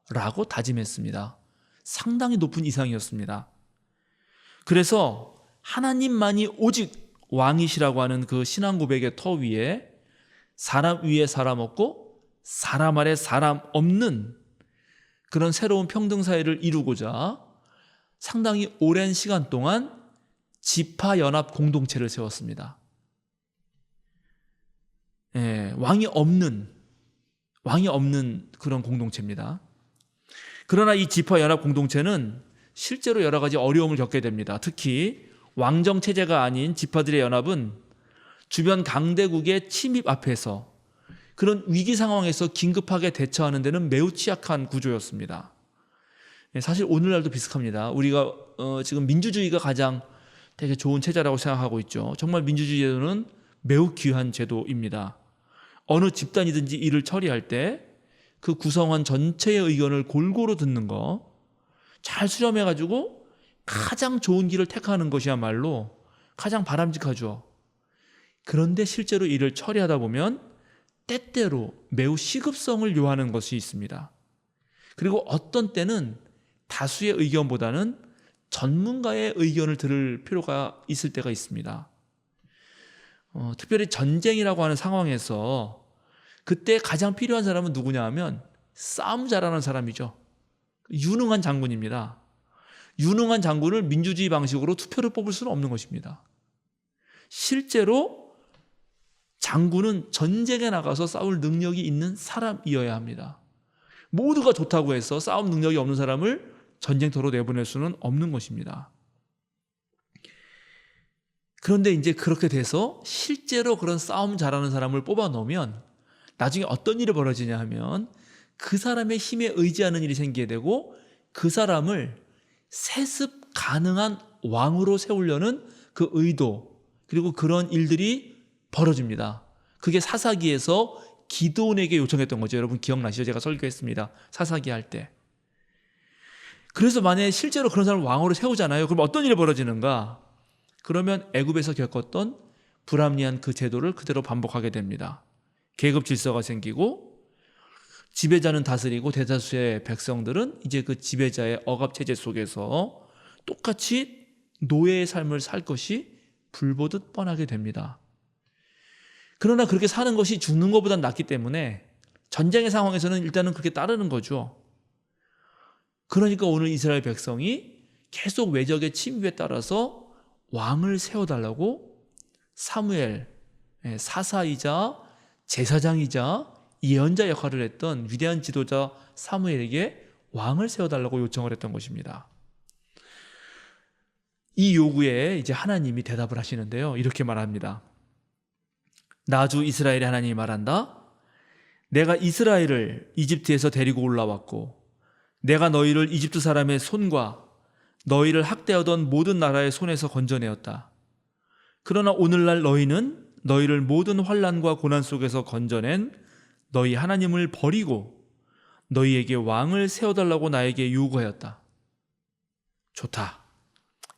라고 다짐했습니다. 상당히 높은 이상이었습니다. 그래서 하나님만이 오직 왕이시라고 하는 그 신앙 고백의 터 위에 사람 위에 사람 없고 사람 아래 사람 없는 그런 새로운 평등사회를 이루고자 상당히 오랜 시간 동안 지파연합 공동체를 세웠습니다. 왕이 없는 그런 공동체입니다. 그러나 이 지파연합 공동체는 실제로 여러 가지 어려움을 겪게 됩니다. 특히 왕정체제가 아닌 지파들의 연합은 주변 강대국의 침입 앞에서 그런 위기 상황에서 긴급하게 대처하는 데는 매우 취약한 구조였습니다. 사실 오늘날도 비슷합니다. 우리가 지금 민주주의가 가장 되게 좋은 체제라고 생각하고 있죠. 정말 민주주의 제도는 매우 귀한 제도입니다. 어느 집단이든지 일을 처리할 때 그 구성원 전체의 의견을 골고루 듣는 거, 잘 수렴해가지고 가장 좋은 길을 택하는 것이야말로 가장 바람직하죠. 그런데 실제로 일을 처리하다 보면 때때로 매우 시급성을 요하는 것이 있습니다. 그리고 어떤 때는 다수의 의견보다는 전문가의 의견을 들을 필요가 있을 때가 있습니다. 특별히 전쟁이라고 하는 상황에서 그때 가장 필요한 사람은 누구냐 하면 싸움 잘하는 사람이죠. 유능한 장군입니다. 유능한 장군을 민주주의 방식으로 투표를 뽑을 수는 없는 것입니다. 실제로 장군은 전쟁에 나가서 싸울 능력이 있는 사람이어야 합니다. 모두가 좋다고 해서 싸움 능력이 없는 사람을 전쟁터로 내보낼 수는 없는 것입니다. 그런데 이제 그렇게 돼서 실제로 그런 싸움 잘하는 사람을 뽑아 놓으면 나중에 어떤 일이 벌어지냐 하면 그 사람의 힘에 의지하는 일이 생기게 되고 그 사람을 세습 가능한 왕으로 세우려는 그 의도, 그리고 그런 일들이 벌어집니다. 그게 사사기에서 기드온에게 요청했던 거죠. 여러분 기억나시죠? 제가 설교했습니다. 사사기 할 때. 그래서 만약에 실제로 그런 사람을 왕으로 세우잖아요. 그럼 어떤 일이 벌어지는가? 그러면 애굽에서 겪었던 불합리한 그 제도를 그대로 반복하게 됩니다. 계급 질서가 생기고 지배자는 다스리고 대다수의 백성들은 이제 그 지배자의 억압 체제 속에서 똑같이 노예의 삶을 살 것이 불보듯 뻔하게 됩니다. 그러나 그렇게 사는 것이 죽는 것보단 낫기 때문에 전쟁의 상황에서는 일단은 그렇게 따르는 거죠. 그러니까 오늘 이스라엘 백성이 계속 외적의 침입에 따라서 왕을 세워달라고 사무엘, 사사이자 제사장이자 예언자 역할을 했던 위대한 지도자 사무엘에게 왕을 세워달라고 요청을 했던 것입니다. 이 요구에 이제 하나님이 대답을 하시는데요. 이렇게 말합니다. 나 주 이스라엘의 하나님이 말한다. 내가 이스라엘을 이집트에서 데리고 올라왔고 내가 너희를 이집트 사람의 손과 너희를 학대하던 모든 나라의 손에서 건져내었다. 그러나 오늘날 너희는 너희를 모든 환난과 고난 속에서 건져낸 너희 하나님을 버리고 너희에게 왕을 세워달라고 나에게 요구하였다. 좋다.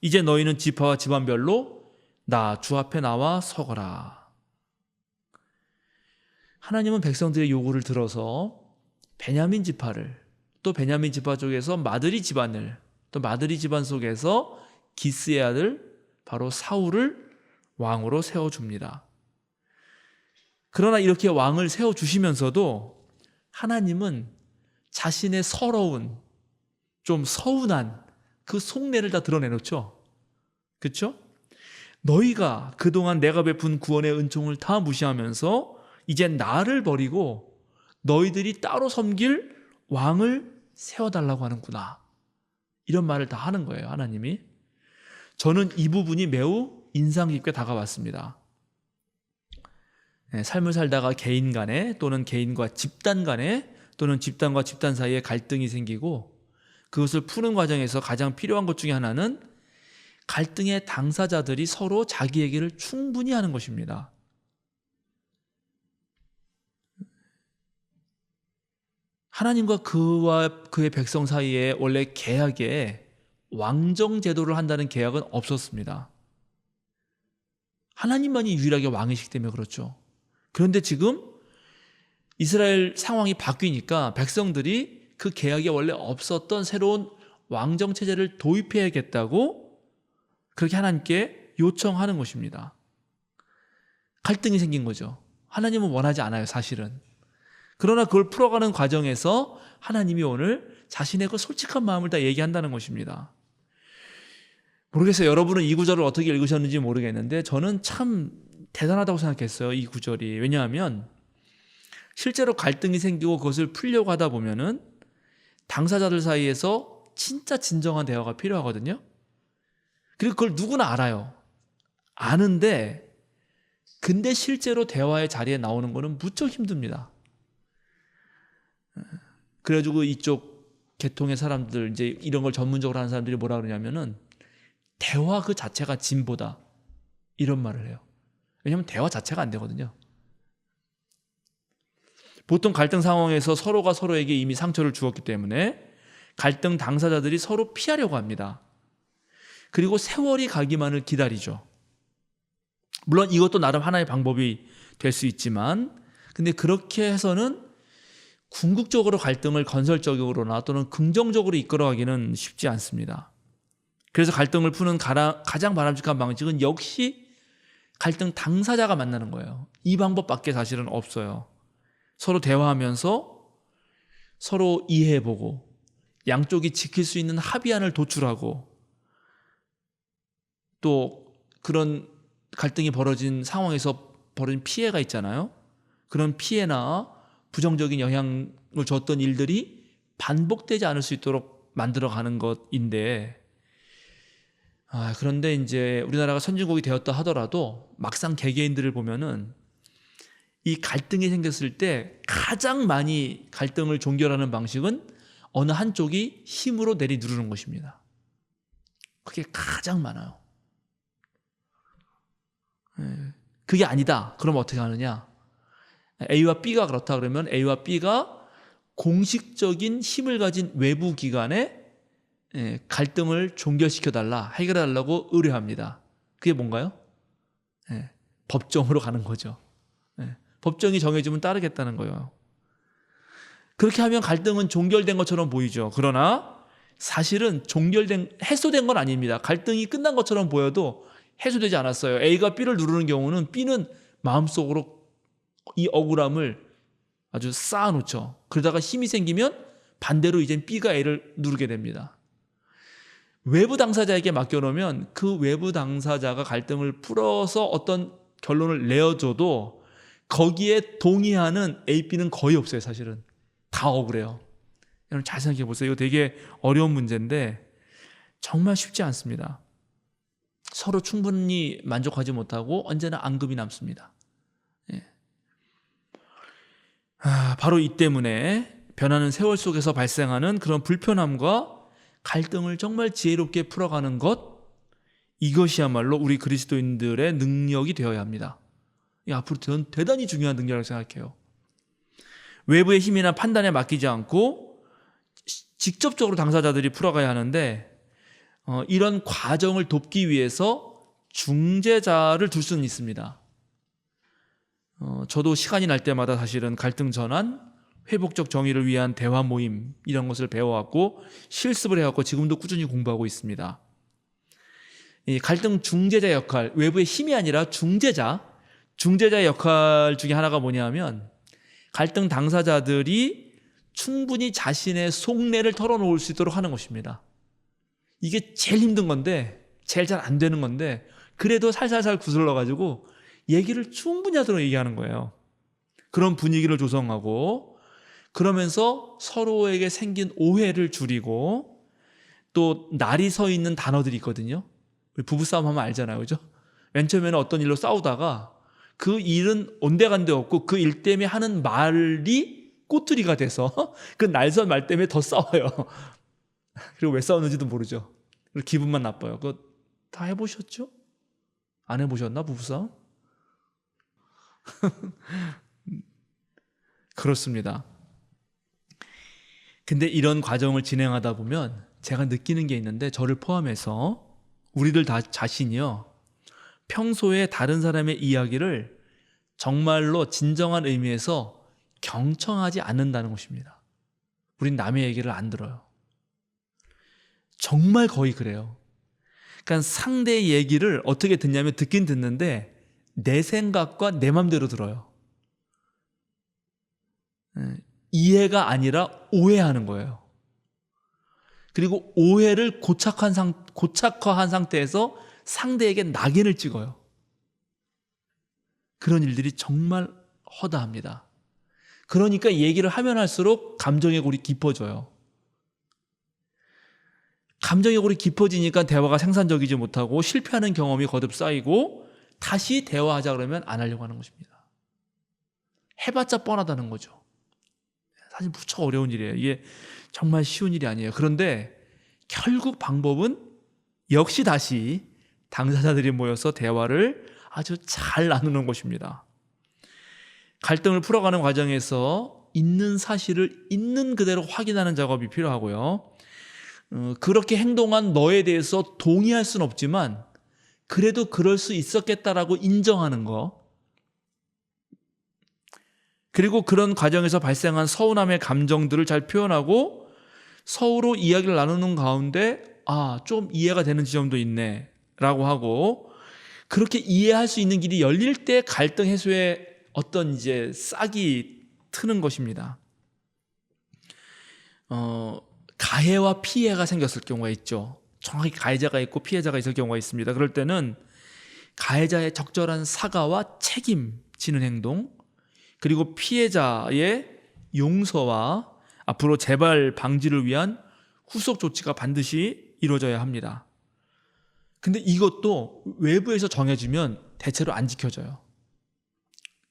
이제 너희는 지파와 집안별로 나 주 앞에 나와 서거라. 하나님은 백성들의 요구를 들어서 베냐민 지파를, 또 베냐민 지파 쪽에서 마드리 집안을, 또 마드리 집안 속에서 기스의 아들 바로 사울을 왕으로 세워줍니다. 그러나 이렇게 왕을 세워주시면서도 하나님은 자신의 서러운, 좀 서운한 그 속내를 다 드러내놓죠. 그렇죠? 너희가 그동안 내가 베푼 구원의 은총을 다 무시하면서 이젠 나를 버리고 너희들이 따로 섬길 왕을 세워달라고 하는구나. 이런 말을 다 하는 거예요, 하나님이. 저는 이 부분이 매우 인상 깊게 다가왔습니다. 삶을 살다가 개인 간에 또는 개인과 집단 간에 또는 집단과 집단 사이에 갈등이 생기고 그것을 푸는 과정에서 가장 필요한 것 중에 하나는 갈등의 당사자들이 서로 자기 얘기를 충분히 하는 것입니다. 하나님과 그와 그의 백성 사이에 원래 계약에 왕정 제도를 한다는 계약은 없었습니다. 하나님만이 유일하게 왕이시기 때문에 그렇죠. 그런데 지금 이스라엘 상황이 바뀌니까 백성들이 그 계약에 원래 없었던 새로운 왕정 체제를 도입해야겠다고 그렇게 하나님께 요청하는 것입니다. 갈등이 생긴 거죠. 하나님은 원하지 않아요, 사실은. 그러나 그걸 풀어가는 과정에서 하나님이 오늘 자신의 그 솔직한 마음을 다 얘기한다는 것입니다. 모르겠어요. 여러분은 이 구절을 어떻게 읽으셨는지 모르겠는데 저는 참 대단하다고 생각했어요, 이 구절이. 왜냐하면 실제로 갈등이 생기고 그것을 풀려고 하다 보면은 당사자들 사이에서 진짜 진정한 대화가 필요하거든요. 그리고 그걸 누구나 알아요. 아는데 근데 실제로 대화의 자리에 나오는 거는 무척 힘듭니다. 그래가지고 이쪽 계통의 사람들, 이제 이런 걸 전문적으로 하는 사람들이 뭐라 그러냐면은 대화 그 자체가 진보다, 이런 말을 해요. 왜냐하면 대화 자체가 안 되거든요. 보통 갈등 상황에서 서로가 서로에게 이미 상처를 주었기 때문에 갈등 당사자들이 서로 피하려고 합니다. 그리고 세월이 가기만을 기다리죠. 물론 이것도 나름 하나의 방법이 될 수 있지만, 근데 그렇게 해서는 궁극적으로 갈등을 건설적으로나 또는 긍정적으로 이끌어가기는 쉽지 않습니다. 그래서 갈등을 푸는 가장 바람직한 방식은 역시 갈등 당사자가 만나는 거예요. 이 방법밖에 사실은 없어요. 서로 대화하면서 서로 이해해보고 양쪽이 지킬 수 있는 합의안을 도출하고, 또 그런 갈등이 벌어진 상황에서 벌어진 피해가 있잖아요. 그런 피해나 부정적인 영향을 줬던 일들이 반복되지 않을 수 있도록 만들어가는 것인데, 그런데 이제 우리나라가 선진국이 되었다 하더라도 막상 개개인들을 보면은 이 갈등이 생겼을 때 가장 많이 갈등을 종결하는 방식은 어느 한쪽이 힘으로 내리누르는 것입니다. 그게 가장 많아요. 그게 아니다. 그럼 어떻게 하느냐? A와 B가 그렇다 그러면 A와 B가 공식적인 힘을 가진 외부 기관에 갈등을 종결시켜달라, 해결해달라고 의뢰합니다. 그게 뭔가요? 법정으로 가는 거죠. 법정이 정해주면 따르겠다는 거예요. 그렇게 하면 갈등은 종결된 것처럼 보이죠. 그러나 사실은 해소된 건 아닙니다. 갈등이 끝난 것처럼 보여도 해소되지 않았어요. A가 B를 누르는 경우는 B는 마음속으로 이 억울함을 아주 쌓아놓죠. 그러다가 힘이 생기면 반대로 이젠 B가 A를 누르게 됩니다. 외부 당사자에게 맡겨놓으면 그 외부 당사자가 갈등을 풀어서 어떤 결론을 내어줘도 거기에 동의하는 A, B는 거의 없어요. 사실은 다 억울해요. 여러분 잘 생각해 보세요. 이거 되게 어려운 문제인데 정말 쉽지 않습니다. 서로 충분히 만족하지 못하고 언제나 앙금이 남습니다. 예. 바로 이 때문에 변하는 세월 속에서 발생하는 그런 불편함과 갈등을 정말 지혜롭게 풀어가는 것, 이것이야말로 우리 그리스도인들의 능력이 되어야 합니다. 앞으로 대단히 중요한 능력이라고 생각해요. 외부의 힘이나 판단에 맡기지 않고 직접적으로 당사자들이 풀어가야 하는데 이런 과정을 돕기 위해서 중재자를 둘 수는 있습니다. 저도 시간이 날 때마다 사실은 갈등 전환, 회복적 정의를 위한 대화 모임 이런 것을 배워왔고 실습을 해왔고 지금도 꾸준히 공부하고 있습니다. 이 갈등 중재자 역할, 외부의 힘이 아니라 중재자 역할 중에 하나가 뭐냐면 갈등 당사자들이 충분히 자신의 속내를 털어놓을 수 있도록 하는 것입니다. 이게 제일 힘든 건데 제일 잘 안 되는 건데 그래도 살살살 구슬러가지고 얘기를 충분히 하도록 얘기하는 거예요. 그런 분위기를 조성하고 그러면서 서로에게 생긴 오해를 줄이고 또 날이 서 있는 단어들이 있거든요. 부부싸움 하면 알잖아요. 그죠? 맨 처음에는 어떤 일로 싸우다가 그 일은 온데간데 없고 그 일 때문에 하는 말이 꼬투리가 돼서 그 날선 말 때문에 더 싸워요. 그리고 왜 싸우는지도 모르죠. 그리고 기분만 나빠요. 그거 다 해보셨죠? 안 해보셨나? 부부싸움? 그렇습니다. 근데 이런 과정을 진행하다 보면 제가 느끼는 게 있는데 저를 포함해서 우리들 다 자신이요. 평소에 다른 사람의 이야기를 정말로 진정한 의미에서 경청하지 않는다는 것입니다. 우린 남의 얘기를 안 들어요. 정말 거의 그래요. 그러니까 상대의 얘기를 어떻게 듣냐면 듣긴 듣는데 내 생각과 내 맘대로 들어요. 이해가 아니라 오해하는 거예요. 그리고 오해를 고착화한 상태에서 상대에게 낙인을 찍어요. 그런 일들이 정말 허다합니다. 그러니까 얘기를 하면 할수록 감정의 골이 깊어져요. 감정의 골이 깊어지니까 대화가 생산적이지 못하고 실패하는 경험이 거듭 쌓이고 다시 대화하자 그러면 안 하려고 하는 것입니다. 해봤자 뻔하다는 거죠. 사실 무척 어려운 일이에요. 이게 정말 쉬운 일이 아니에요. 그런데 결국 방법은 역시 다시 당사자들이 모여서 대화를 아주 잘 나누는 것입니다. 갈등을 풀어가는 과정에서 있는 사실을 있는 그대로 확인하는 작업이 필요하고요. 그렇게 행동한 너에 대해서 동의할 수는 없지만 그래도 그럴 수 있었겠다라고 인정하는 거, 그리고 그런 과정에서 발생한 서운함의 감정들을 잘 표현하고 서로 이야기를 나누는 가운데 좀 이해가 되는 지점도 있네 라고 하고, 그렇게 이해할 수 있는 길이 열릴 때 갈등 해소에 어떤 이제 싹이 트는 것입니다. 가해와 피해가 생겼을 경우가 있죠. 정확히 가해자가 있고 피해자가 있을 경우가 있습니다. 그럴 때는 가해자의 적절한 사과와 책임지는 행동, 그리고 피해자의 용서와 앞으로 재발 방지를 위한 후속 조치가 반드시 이루어져야 합니다. 근데 이것도 외부에서 정해지면 대체로 안 지켜져요.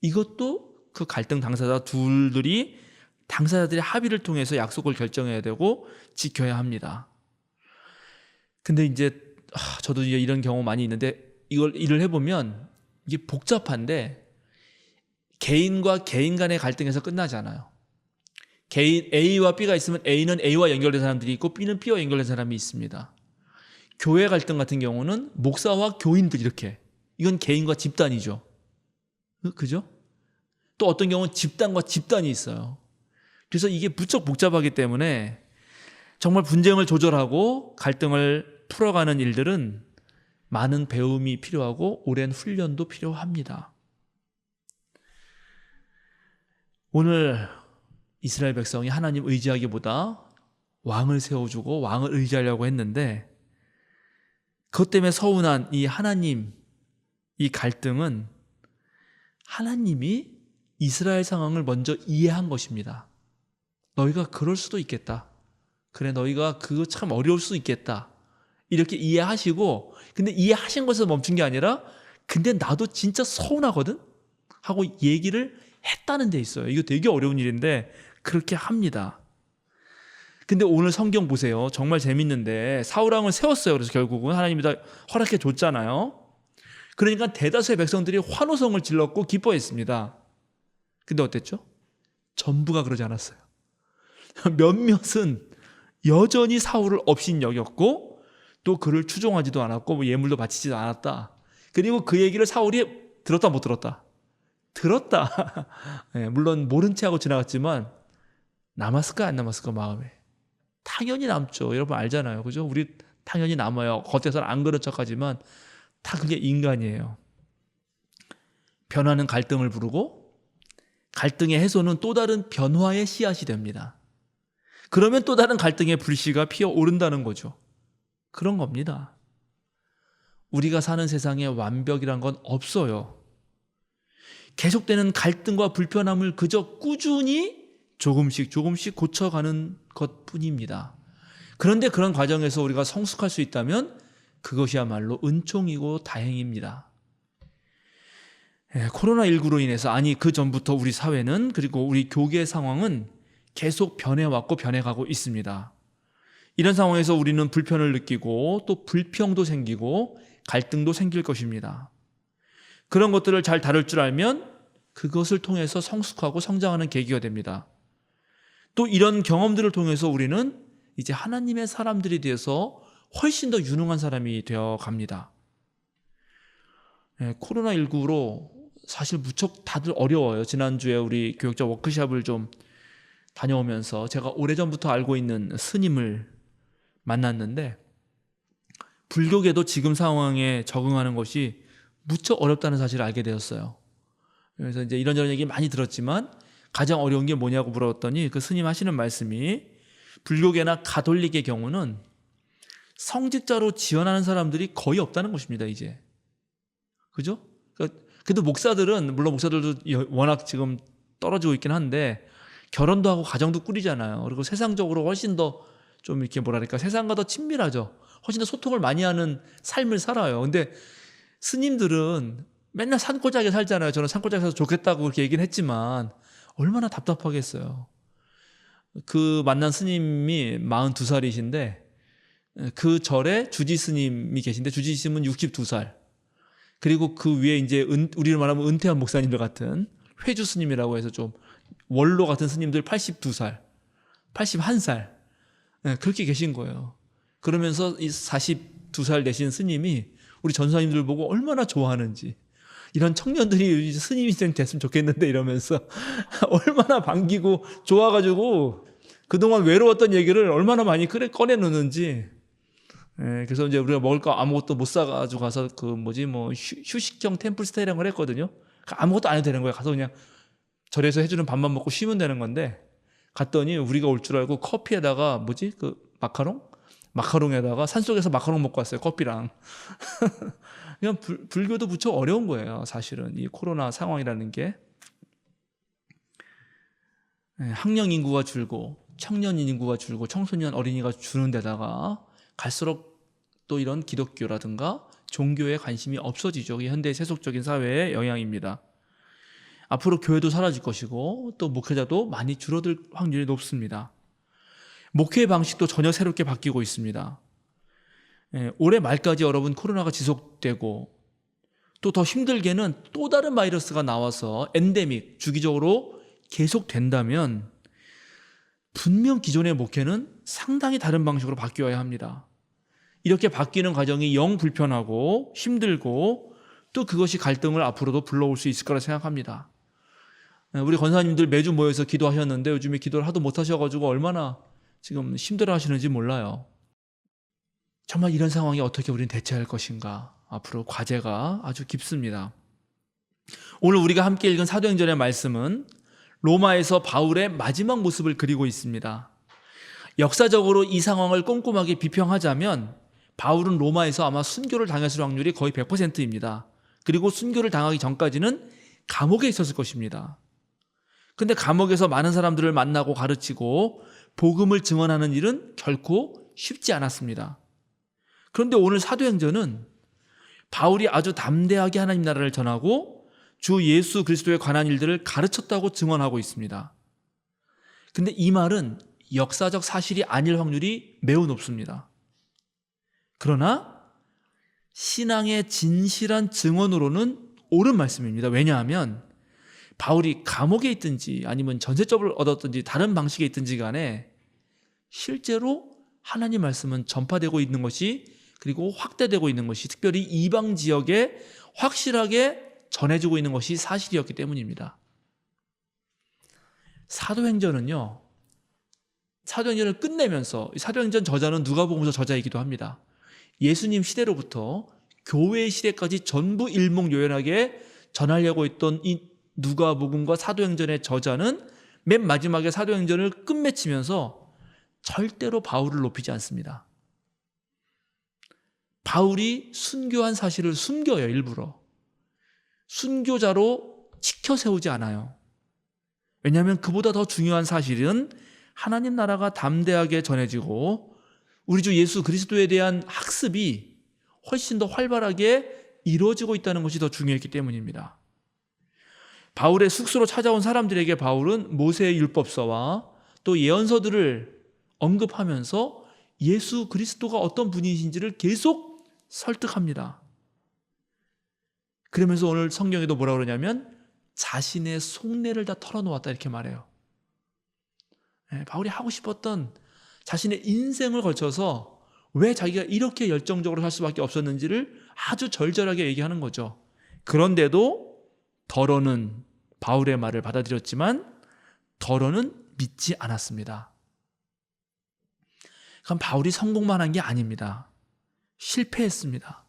이것도 그 갈등 당사자들의 합의를 통해서 약속을 결정해야 되고 지켜야 합니다. 근데 이제 저도 이제 이런 경우 많이 있는데 일을 해보면 이게 복잡한데 개인과 개인 간의 갈등에서 끝나지 않아요. 개인 A와 B가 있으면 A는 A와 연결된 사람들이 있고 B는 B와 연결된 사람이 있습니다. 교회 갈등 같은 경우는 목사와 교인들 이렇게, 이건 개인과 집단이죠. 그죠? 또 어떤 경우는 집단과 집단이 있어요. 그래서 이게 무척 복잡하기 때문에 정말 분쟁을 조절하고 갈등을 풀어가는 일들은 많은 배움이 필요하고 오랜 훈련도 필요합니다. 오늘 이스라엘 백성이 하나님 의지하기보다 왕을 세워주고 왕을 의지하려고 했는데 그것 때문에 서운한 이 하나님, 이 갈등은 하나님이 이스라엘 상황을 먼저 이해한 것입니다. 너희가 그럴 수도 있겠다. 그래, 너희가 그거 참 어려울 수도 있겠다. 이렇게 이해하시고, 근데 이해하신 것에서 멈춘 게 아니라 근데 나도 진짜 서운하거든? 하고 얘기를 했다는 데 있어요. 이거 되게 어려운 일인데 그렇게 합니다. 근데 오늘 성경 보세요. 정말 재밌는데 사울왕을 세웠어요. 그래서 결국은 하나님이 다 허락해 줬잖아요. 그러니까 대다수의 백성들이 환호성을 질렀고 기뻐했습니다. 근데 어땠죠? 전부가 그러지 않았어요. 몇몇은 여전히 사울을 업신 여겼고 또 그를 추종하지도 않았고 뭐 예물도 바치지도 않았다. 그리고 그 얘기를 사울이 들었다 못 들었다? 들었다. 네, 물론 모른 채 하고 지나갔지만 남았을까 안 남았을까 마음에. 당연히 남죠. 여러분 알잖아요. 그죠? 우리 당연히 남아요. 겉에서는 안 그런 척하지만 다 그게 인간이에요. 변화는 갈등을 부르고 갈등의 해소는 또 다른 변화의 씨앗이 됩니다. 그러면 또 다른 갈등의 불씨가 피어오른다는 거죠. 그런 겁니다. 우리가 사는 세상에 완벽이란 건 없어요. 계속되는 갈등과 불편함을 그저 꾸준히 조금씩 고쳐가는 것뿐입니다. 그런데 그런 과정에서 우리가 성숙할 수 있다면 그것이야말로 은총이고 다행입니다. 코로나19로 인해서 아니 그 전부터 우리 사회는 그리고 우리 교계 상황은 계속 변해왔고 변해가고 있습니다. 이런 상황에서 우리는 불편을 느끼고 또 불평도 생기고 갈등도 생길 것입니다. 그런 것들을 잘 다룰 줄 알면 그것을 통해서 성숙하고 성장하는 계기가 됩니다. 또 이런 경험들을 통해서 우리는 이제 하나님의 사람들이 되어서 훨씬 더 유능한 사람이 되어 갑니다. 코로나19로 사실 무척 다들 어려워요. 지난주에 우리 교육자 워크숍을 좀 다녀오면서 제가 오래전부터 알고 있는 스님을 만났는데 불교계도 지금 상황에 적응하는 것이 무척 어렵다는 사실을 알게 되었어요. 그래서 이제 이런저런 얘기 많이 들었지만 가장 어려운 게 뭐냐고 물었더니 그 스님 하시는 말씀이 불교계나 가톨릭의 경우는 성직자로 지원하는 사람들이 거의 없다는 것입니다, 이제. 그죠? 그래도 목사들은, 물론 목사들도 워낙 지금 떨어지고 있긴 한데, 결혼도 하고 가정도 꾸리잖아요. 그리고 세상적으로 훨씬 더 좀 이렇게 뭐랄까, 세상과 더 친밀하죠. 훨씬 더 소통을 많이 하는 삶을 살아요. 근데 스님들은 맨날 산골짜기에 살잖아요. 저는 산골짜기에 살아서 좋겠다고 그렇게 얘기는 했지만, 얼마나 답답하겠어요. 그 만난 스님이 42살이신데, 그 절에 주지 스님이 계신데 주지 스님은 62살. 그리고 그 위에 이제 우리로 말하면 은퇴한 목사님들 같은 회주 스님이라고 해서 좀 원로 같은 스님들 82살, 81살. 네, 그렇게 계신 거예요. 그러면서 이 42살 되신 스님이 우리 전사님들 보고 얼마나 좋아하는지. 이런 청년들이 스님이 됐으면 좋겠는데 이러면서 얼마나 반기고 좋아가지고 그동안 외로웠던 얘기를 얼마나 많이 꺼내놓는지. 예, 그래서 이제 우리가 먹을 거 아무것도 못 사가지고 가서 그 휴식형 템플스테이 이런 걸 했거든요. 아무것도 안 해도 되는 거예요. 가서 그냥 절에서 해주는 밥만 먹고 쉬면 되는 건데 갔더니 우리가 올 줄 알고 커피에다가 그 마카롱에다가 산속에서 마카롱 먹고 왔어요. 커피랑. 그냥 불교도 무척 어려운 거예요. 사실은 이 코로나 상황이라는 게. 학령 인구가 줄고 청년 인구가 줄고 청소년 어린이가 주는 데다가 갈수록 또 이런 기독교라든가 종교에 관심이 없어지죠. 이게 현대 세속적인 사회의 영향입니다. 앞으로 교회도 사라질 것이고 또 목회자도 많이 줄어들 확률이 높습니다. 목회 방식도 전혀 새롭게 바뀌고 있습니다. 올해 말까지 여러분 코로나가 지속되고 또 더 힘들게는 또 다른 바이러스가 나와서 엔데믹 주기적으로 계속된다면 분명 기존의 목회는 상당히 다른 방식으로 바뀌어야 합니다. 이렇게 바뀌는 과정이 영 불편하고 힘들고 또 그것이 갈등을 앞으로도 불러올 수 있을 거라 생각합니다. 우리 권사님들 매주 모여서 기도하셨는데 요즘에 기도를 하도 못하셔가지고 얼마나 지금 힘들어 하시는지 몰라요. 정말 이런 상황에 어떻게 우리는 대처할 것인가. 앞으로 과제가 아주 깊습니다. 오늘 우리가 함께 읽은 사도행전의 말씀은 로마에서 바울의 마지막 모습을 그리고 있습니다. 역사적으로 이 상황을 꼼꼼하게 비평하자면 바울은 로마에서 아마 순교를 당했을 확률이 거의 100%입니다. 그리고 순교를 당하기 전까지는 감옥에 있었을 것입니다. 근데 감옥에서 많은 사람들을 만나고 가르치고 복음을 증언하는 일은 결코 쉽지 않았습니다. 그런데 오늘 사도행전은 바울이 아주 담대하게 하나님 나라를 전하고 주 예수 그리스도에 관한 일들을 가르쳤다고 증언하고 있습니다. 근데 이 말은 역사적 사실이 아닐 확률이 매우 높습니다. 그러나 신앙의 진실한 증언으로는 옳은 말씀입니다. 왜냐하면 바울이 감옥에 있든지 아니면 전세점을 얻었든지 다른 방식에 있든지 간에 실제로 하나님 말씀은 전파되고 있는 것이, 그리고 확대되고 있는 것이, 특별히 이방 지역에 확실하게 전해지고 있는 것이 사실이었기 때문입니다. 사도행전을 끝내면서, 사도행전 저자는 누가복음서 저자이기도 합니다. 예수님 시대로부터 교회 시대까지 전부 일목요연하게 전하려고 했던 이 누가복음과 사도행전의 저자는 맨 마지막에 사도행전을 끝맺히면서 절대로 바울을 높이지 않습니다. 바울이 순교한 사실을 숨겨요. 일부러 순교자로 치켜 세우지 않아요. 왜냐하면 그보다 더 중요한 사실은 하나님 나라가 담대하게 전해지고 우리 주 예수 그리스도에 대한 학습이 훨씬 더 활발하게 이루어지고 있다는 것이 더 중요했기 때문입니다. 바울의 숙소로 찾아온 사람들에게 바울은 모세의 율법서와 또 예언서들을 언급하면서 예수 그리스도가 어떤 분이신지를 계속 설득합니다. 그러면서 오늘 성경에도 뭐라 그러냐면 자신의 속내를 다 털어놓았다 이렇게 말해요. 바울이 하고 싶었던 자신의 인생을 걸쳐서 왜 자기가 이렇게 열정적으로 살 수밖에 없었는지를 아주 절절하게 얘기하는 거죠. 그런데도 더러는 바울의 말을 받아들였지만 더러는 믿지 않았습니다. 그럼 바울이 성공만 한 게 아닙니다. 실패했습니다.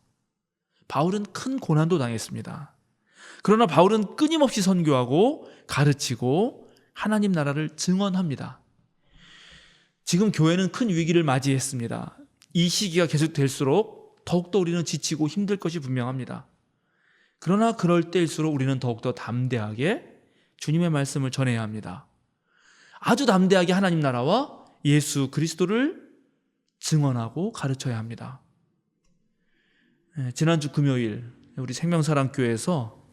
바울은 큰 고난도 당했습니다. 그러나 바울은 끊임없이 선교하고 가르치고 하나님 나라를 증언합니다. 지금 교회는 큰 위기를 맞이했습니다. 이 시기가 계속될수록 더욱더 우리는 지치고 힘들 것이 분명합니다. 그러나 그럴 때일수록 우리는 더욱더 담대하게 주님의 말씀을 전해야 합니다. 아주 담대하게 하나님 나라와 예수 그리스도를 증언하고 가르쳐야 합니다. 지난주 금요일 우리 생명사랑교회에서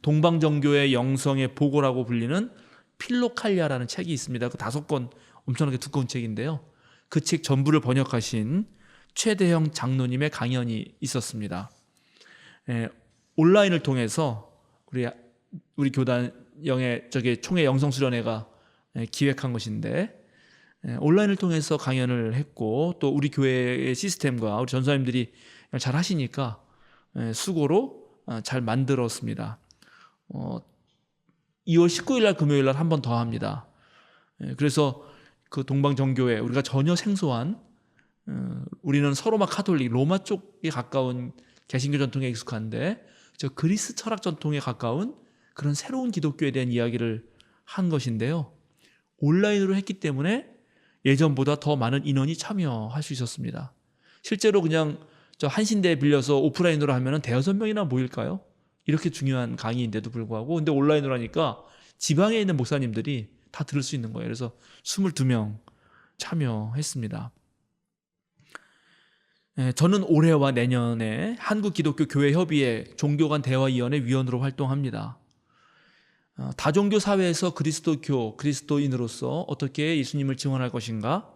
동방정교의 영성의 보고라고 불리는 필로칼리아라는 책이 있습니다. 그 5권 엄청나게 두꺼운 책인데요. 그 책 전부를 번역하신 최대형 장로님의 강연이 있었습니다. 온라인을 통해서 우리 교단 총회 영성수련회가 기획한 것인데 온라인을 통해서 강연을 했고 또 우리 교회의 시스템과 우리 전사님들이 잘 하시니까 수고로 잘 만들었습니다. 2월 19일 날 금요일 날 한 번 더 합니다. 그래서 그 동방정교회 우리가 전혀 생소한 우리는 서로마 카톨릭 로마 쪽에 가까운 개신교 전통에 익숙한데 저 그리스 철학 전통에 가까운 그런 새로운 기독교에 대한 이야기를 한 것인데요. 온라인으로 했기 때문에 예전보다 더 많은 인원이 참여할 수 있었습니다. 실제로 그냥 저 한신대 빌려서 오프라인으로 하면은 5-6명이나 모일까요? 이렇게 중요한 강의인데도 불구하고 근데 온라인으로 하니까 지방에 있는 목사님들이 다 들을 수 있는 거예요. 그래서 22명 참여했습니다. 저는 올해와 내년에 한국기독교교회협의회 종교간 대화위원회 위원으로 활동합니다. 다종교 사회에서 그리스도교, 그리스도인으로서 어떻게 예수님을 증언할 것인가,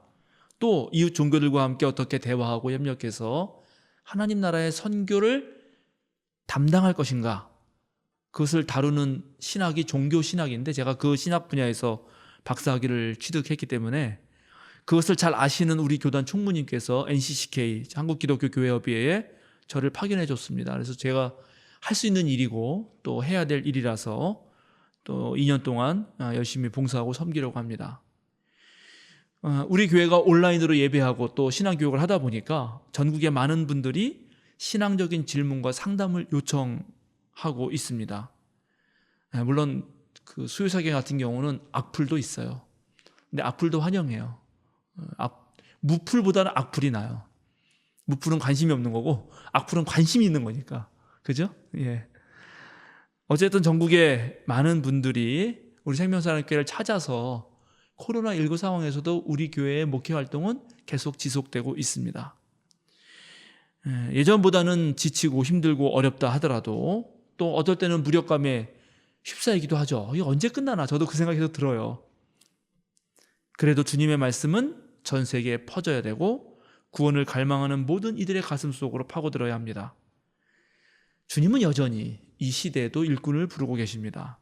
또 이웃 종교들과 함께 어떻게 대화하고 협력해서 하나님 나라의 선교를 담당할 것인가, 그것을 다루는 신학이 종교신학인데 제가 그 신학 분야에서 박사학위를 취득했기 때문에 그것을 잘 아시는 우리 교단 총무님께서 NCCK 한국기독교교회협의회에 저를 파견해 줬습니다. 그래서 제가 할 수 있는 일이고 또 해야 될 일이라서 또 2년 동안 열심히 봉사하고 섬기려고 합니다. 우리 교회가 온라인으로 예배하고 또 신앙교육을 하다 보니까 전국의 많은 분들이 신앙적인 질문과 상담을 요청하고 있습니다. 물론 그 수요사경 같은 경우는 악플도 있어요. 근데 악플도 환영해요. 무플보다는 악플이 나요. 무플은 관심이 없는 거고 악플은 관심이 있는 거니까. 그죠? 예. 어쨌든 전국에 많은 분들이 우리 생명사랑교회를 찾아서 코로나19 상황에서도 우리 교회의 목회 활동은 계속 지속되고 있습니다. 예전보다는 지치고 힘들고 어렵다 하더라도 또 어떨 때는 무력감에 휩싸이기도 하죠. 이게 언제 끝나나 저도 그 생각이 계속 들어요. 그래도 주님의 말씀은 전 세계에 퍼져야 되고 구원을 갈망하는 모든 이들의 가슴 속으로 파고들어야 합니다. 주님은 여전히 이 시대에도 일꾼을 부르고 계십니다.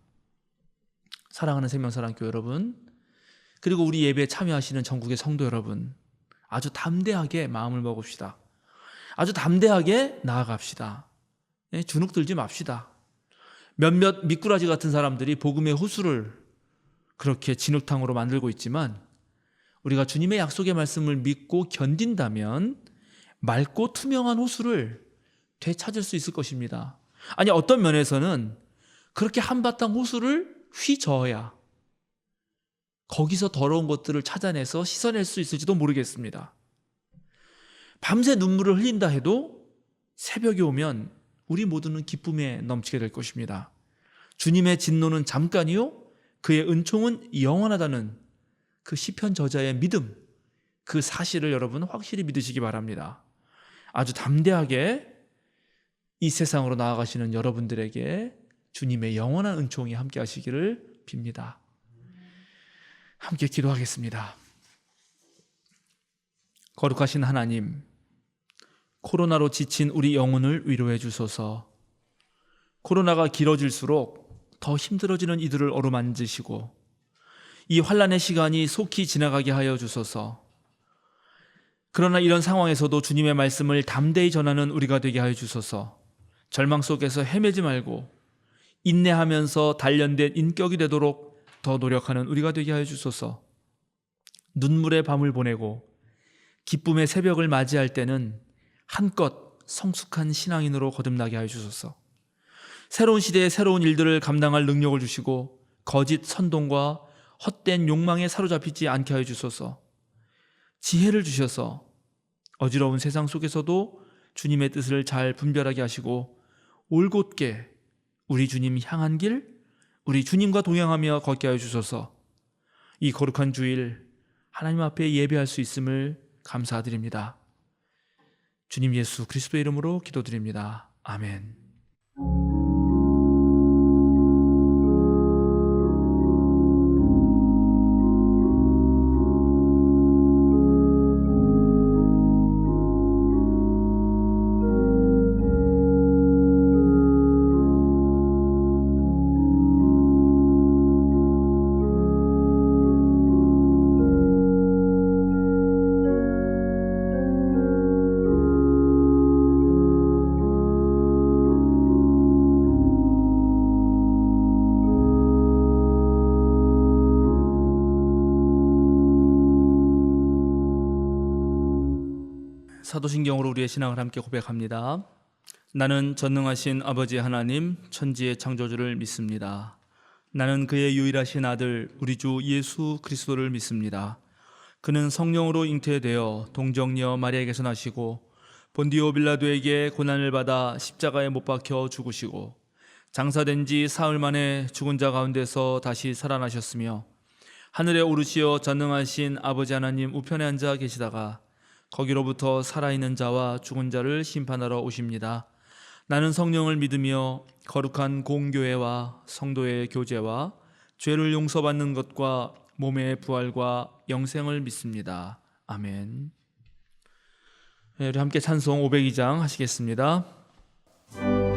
사랑하는 생명사랑교회 여러분, 그리고 우리 예배에 참여하시는 전국의 성도 여러분, 아주 담대하게 마음을 먹읍시다. 아주 담대하게 나아갑시다. 주눅 들지 맙시다. 몇몇 미꾸라지 같은 사람들이 복음의 호수를 그렇게 진흙탕으로 만들고 있지만 우리가 주님의 약속의 말씀을 믿고 견딘다면 맑고 투명한 호수를 되찾을 수 있을 것입니다. 아니, 어떤 면에서는 그렇게 한바탕 호수를 휘저어야 거기서 더러운 것들을 찾아내서 씻어낼 수 있을지도 모르겠습니다. 밤새 눈물을 흘린다 해도 새벽이 오면 우리 모두는 기쁨에 넘치게 될 것입니다. 주님의 진노는 잠깐이요 그의 은총은 영원하다는 그 시편 저자의 믿음, 그 사실을 여러분 확실히 믿으시기 바랍니다. 아주 담대하게 이 세상으로 나아가시는 여러분들에게 주님의 영원한 은총이 함께 하시기를 빕니다. 함께 기도하겠습니다. 거룩하신 하나님, 코로나로 지친 우리 영혼을 위로해 주소서. 코로나가 길어질수록 더 힘들어지는 이들을 어루만지시고 이 환난의 시간이 속히 지나가게 하여 주소서. 그러나 이런 상황에서도 주님의 말씀을 담대히 전하는 우리가 되게 하여 주소서. 절망 속에서 헤매지 말고 인내하면서 단련된 인격이 되도록 더 노력하는 우리가 되게 하여 주소서. 눈물의 밤을 보내고 기쁨의 새벽을 맞이할 때는 한껏 성숙한 신앙인으로 거듭나게 하여 주소서. 새로운 시대의 새로운 일들을 감당할 능력을 주시고 거짓 선동과 헛된 욕망에 사로잡히지 않게 하여 주소서. 지혜를 주셔서 어지러운 세상 속에서도 주님의 뜻을 잘 분별하게 하시고 올곧게 우리 주님 향한 길, 우리 주님과 동행하며 걷게 하여 주소서. 이 거룩한 주일 하나님 앞에 예배할 수 있음을 감사드립니다. 주님 예수 그리스도의 이름으로 기도드립니다. 아멘. 사도신경으로 우리의 신앙을 함께 고백합니다. 나는 전능하신 아버지 하나님 천지의 창조주를 믿습니다. 나는 그의 유일하신 아들 우리 주 예수 그리스도를 믿습니다. 그는 성령으로 잉태되어 동정녀 마리아에게서 나시고 본디오 빌라도에게 고난을 받아 십자가에 못 박혀 죽으시고 장사된 지 사흘 만에 죽은 자 가운데서 다시 살아나셨으며 하늘에 오르시어 전능하신 아버지 하나님 우편에 앉아 계시다가 거기로부터 살아있는 자와 죽은 자를 심판하러 오십니다. 나는 성령을 믿으며 거룩한 공교회와 성도의 교제와 죄를 용서받는 것과 몸의 부활과 영생을 믿습니다. 아멘. 네, 우리 함께 찬송 502장 하시겠습니다. 오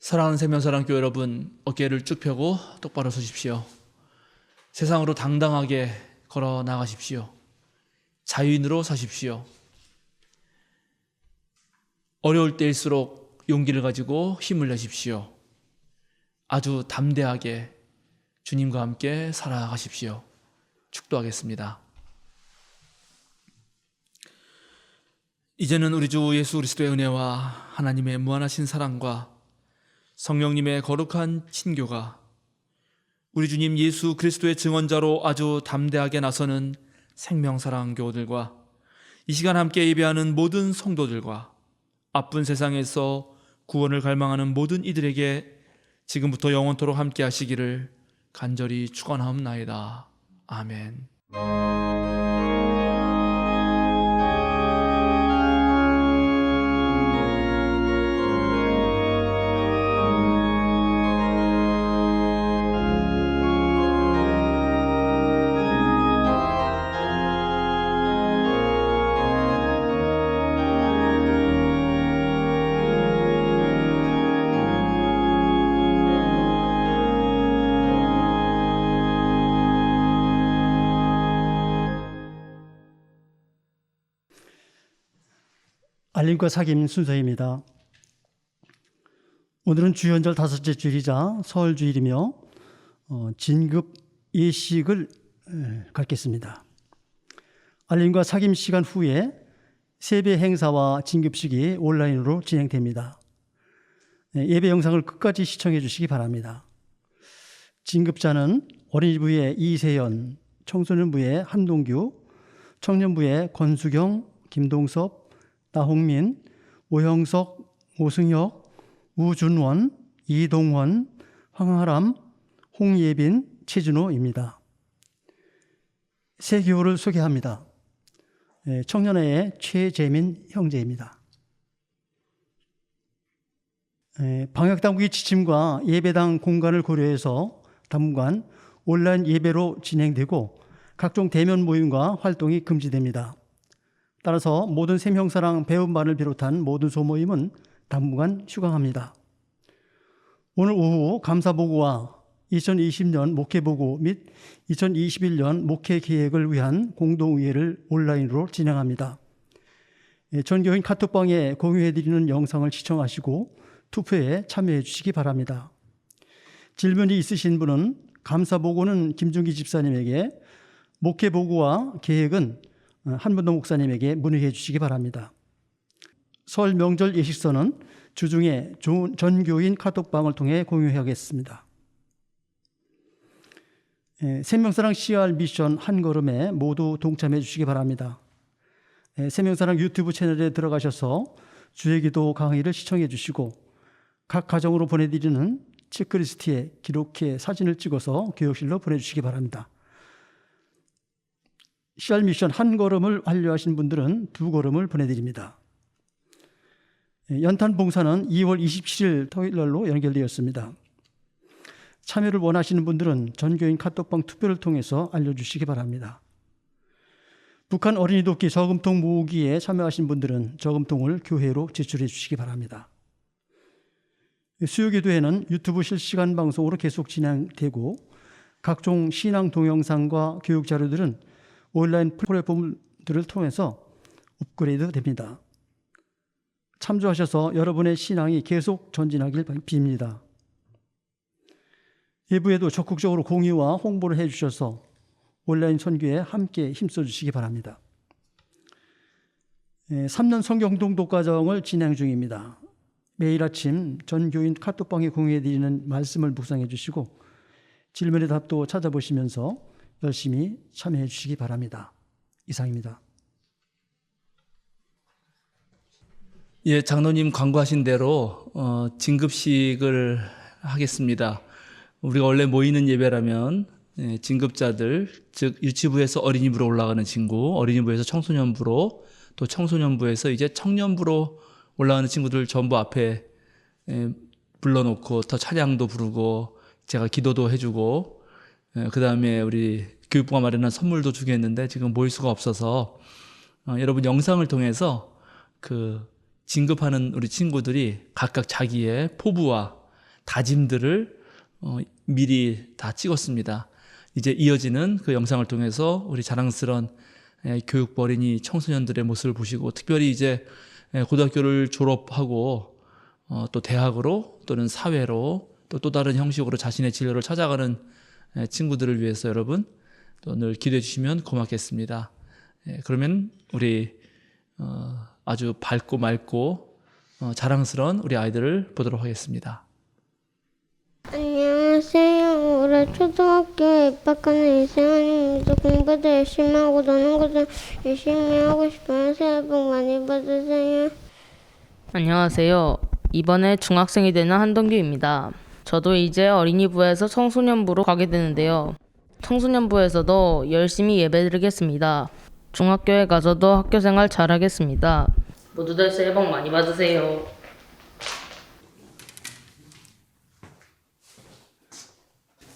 사랑하는 생명사랑교회 여러분, 어깨를 쭉 펴고 똑바로 서십시오. 세상으로 당당하게 걸어 나가십시오. 자유인으로 사십시오. 어려울 때일수록 용기를 가지고 힘을 내십시오. 아주 담대하게 주님과 함께 살아가십시오. 축도하겠습니다. 이제는 우리 주 예수 그리스도의 은혜와 하나님의 무한하신 사랑과 성령님의 거룩한 친교가 우리 주님 예수 그리스도의 증언자로 아주 담대하게 나서는 생명사랑 교우들과 이 시간 함께 예배하는 모든 성도들과 아픈 세상에서 구원을 갈망하는 모든 이들에게 지금부터 영원토록 함께 하시기를 간절히 축원하옵나이다. 아멘. 알림과 사귐 순서입니다. 오늘은 주연절 다섯째 주일이자 설 주일이며 진급 예식을 갖겠습니다. 알림과 사귐 시간 후에 세배 행사와 진급식이 온라인으로 진행됩니다. 예배 영상을 끝까지 시청해 주시기 바랍니다. 진급자는 어린이부의 이세연, 청소년부의 한동규, 청년부의 권수경, 김동섭, 나홍민, 오형석, 오승혁, 우준원, 이동원, 황하람, 홍예빈, 최준호입니다. 새 교우를 소개합니다. 청년회의 최재민 형제입니다. 방역당국의 지침과 예배당 공간을 고려해서 당분간 온라인 예배로 진행되고 각종 대면 모임과 활동이 금지됩니다. 따라서 모든 생명사랑 배움반을 비롯한 모든 소모임은 당분간 휴강합니다. 오늘 오후 감사보고와 2020년 목회보고 및 2021년 목회계획을 위한 공동의회를 온라인으로 진행합니다. 전교인 카톡방에 공유해드리는 영상을 시청하시고 투표에 참여해 주시기 바랍니다. 질문이 있으신 분은 감사보고는 김준기 집사님에게, 목회보고와 계획은 한문도 목사님에게 문의해 주시기 바랍니다. 설 명절 예식서는 주중에 전교인 카톡방을 통해 공유하겠습니다. 생명사랑 CR 미션 한 걸음에 모두 동참해 주시기 바랍니다. 생명사랑 유튜브 채널에 들어가셔서 주일기도 강의를 시청해 주시고 각 가정으로 보내드리는 체크리스트에 기록해 사진을 찍어서 교육실로 보내주시기 바랍니다. CR 미션 한 걸음을 완료하신 분들은 2걸음을 보내드립니다. 연탄 봉사는 2월 27일 토요일날로 연결되었습니다. 참여를 원하시는 분들은 전교인 카톡방 투표를 통해서 알려주시기 바랍니다. 북한 어린이 돕기 저금통 모으기에 참여하신 분들은 저금통을 교회로 제출해 주시기 바랍니다. 수요기도회는 유튜브 실시간 방송으로 계속 진행되고 각종 신앙 동영상과 교육 자료들은 온라인 플랫폼들을 통해서 업그레이드 됩니다. 참조하셔서 여러분의 신앙이 계속 전진하길 빕니다. 예부에도 적극적으로 공유와 홍보를 해주셔서 온라인 선교에 함께 힘써주시기 바랍니다. 3년 성경 동독 과정을 진행 중입니다. 매일 아침 전 교인 카톡방에 공유해드리는 말씀을 묵상해 주시고 질문의 답도 찾아보시면서 열심히 참여해 주시기 바랍니다. 이상입니다. 예, 장로님 광고하신 대로 진급식을 하겠습니다. 우리가 원래 모이는 예배라면 진급자들, 즉 유치부에서 어린이부로 올라가는 친구, 어린이부에서 청소년부로, 또 청소년부에서 이제 청년부로 올라가는 친구들 전부 앞에 불러놓고 더 찬양도 부르고 제가 기도도 해주고 그 다음에 우리 교육부가 마련한 선물도 주겠는데 지금 모일 수가 없어서 여러분 영상을 통해서 그 진급하는 우리 친구들이 각각 자기의 포부와 다짐들을 미리 다 찍었습니다. 이제 이어지는 그 영상을 통해서 우리 자랑스러운 교육부 어린이 청소년들의 모습을 보시고, 특별히 이제 고등학교를 졸업하고 또 대학으로 또는 사회로 또 다른 형식으로 자신의 진로를 찾아가는 친구들을 위해서 여러분 또 늘 기도해 주시면 고맙겠습니다. 그러면 우리 아주 밝고 맑고 자랑스러운 우리 아이들을 보도록 하겠습니다. 안녕하세요. 올해 초등학교에 입학하는 이세환입니다. 공부도 열심히 하고 노는 것도 열심히 하고 싶어요. 새해 복 많이 받으세요. 안녕하세요. 이번에 중학생이 되는 한동규입니다. 저도 이제 어린이부에서 청소년부로 가게 되는데요. 청소년부에서도 열심히 예배드리겠습니다. 중학교에 가서도 학교생활 잘하겠습니다. 모두들 새해 복 많이 받으세요.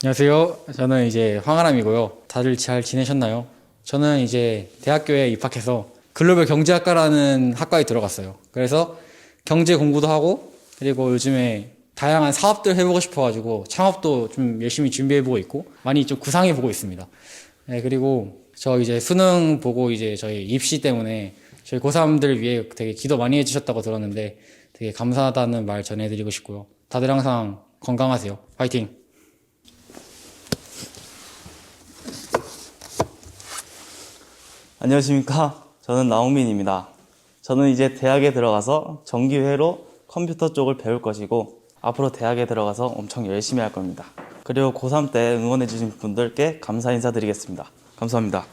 안녕하세요. 저는 이제 황아람이고요. 다들 잘 지내셨나요? 저는 이제 대학교에 입학해서 글로벌 경제학과라는 학과에 들어갔어요. 그래서 경제 공부도 하고, 그리고 요즘에 다양한 사업들 해보고 싶어가지고 창업도 좀 열심히 준비해보고 있고, 많이 좀 구상해보고 있습니다. 네, 그리고 저 이제 수능 보고 이제 저희 입시 때문에 저희 고3들 위해 되게 기도 많이 해주셨다고 들었는데 되게 감사하다는 말 전해드리고 싶고요. 다들 항상 건강하세요. 파이팅! 안녕하십니까. 저는 나홍민입니다. 저는 이제 대학에 들어가서 정기회로 컴퓨터 쪽을 배울 것이고, 앞으로 대학에 들어가서 엄청 열심히 할 겁니다. 그리고 고3 때 응원해주신 분들께 감사 인사드리겠습니다. 감사합니다.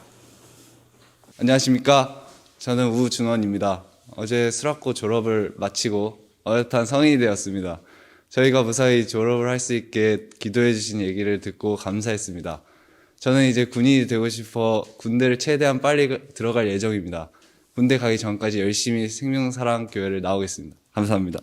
안녕하십니까. 저는 우준원입니다. 어제 수락고 졸업을 마치고 어엿한 성인이 되었습니다. 저희가 무사히 졸업을 할 수 있게 기도해 주신 얘기를 듣고 감사했습니다. 저는 이제 군인이 되고 싶어 군대를 최대한 빨리 들어갈 예정입니다. 군대 가기 전까지 열심히 생명사랑교회를 나오겠습니다. 감사합니다.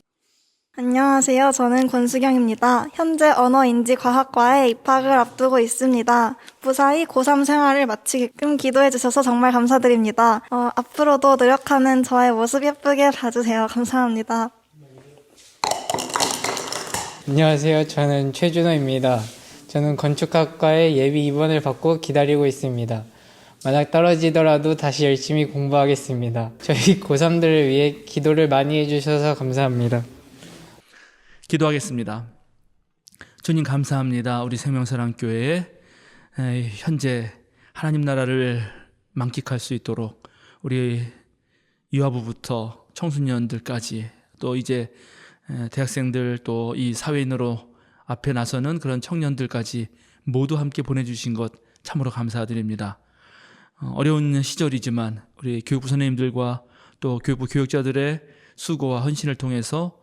안녕하세요. 저는 권수경입니다. 현재 언어인지과학과에 입학을 앞두고 있습니다. 무사히 고3 생활을 마치게끔 기도해 주셔서 정말 감사드립니다. 앞으로도 노력하는 저의 모습 예쁘게 봐주세요. 감사합니다. 안녕하세요. 저는 최준호입니다. 저는 건축학과에 예비 입원을 받고 기다리고 있습니다. 만약 떨어지더라도 다시 열심히 공부하겠습니다. 저희 고3들을 위해 기도를 많이 해주셔서 감사합니다. 기도하겠습니다. 주님 감사합니다. 우리 생명사랑교회에 현재 하나님 나라를 만끽할 수 있도록 우리 유아부부터 청소년들까지 또 이제 대학생들 또 이 사회인으로 앞에 나서는 그런 청년들까지 모두 함께 보내주신 것 참으로 감사드립니다. 어려운 시절이지만 우리 교육부 선생님들과 또 교육부 교육자들의 수고와 헌신을 통해서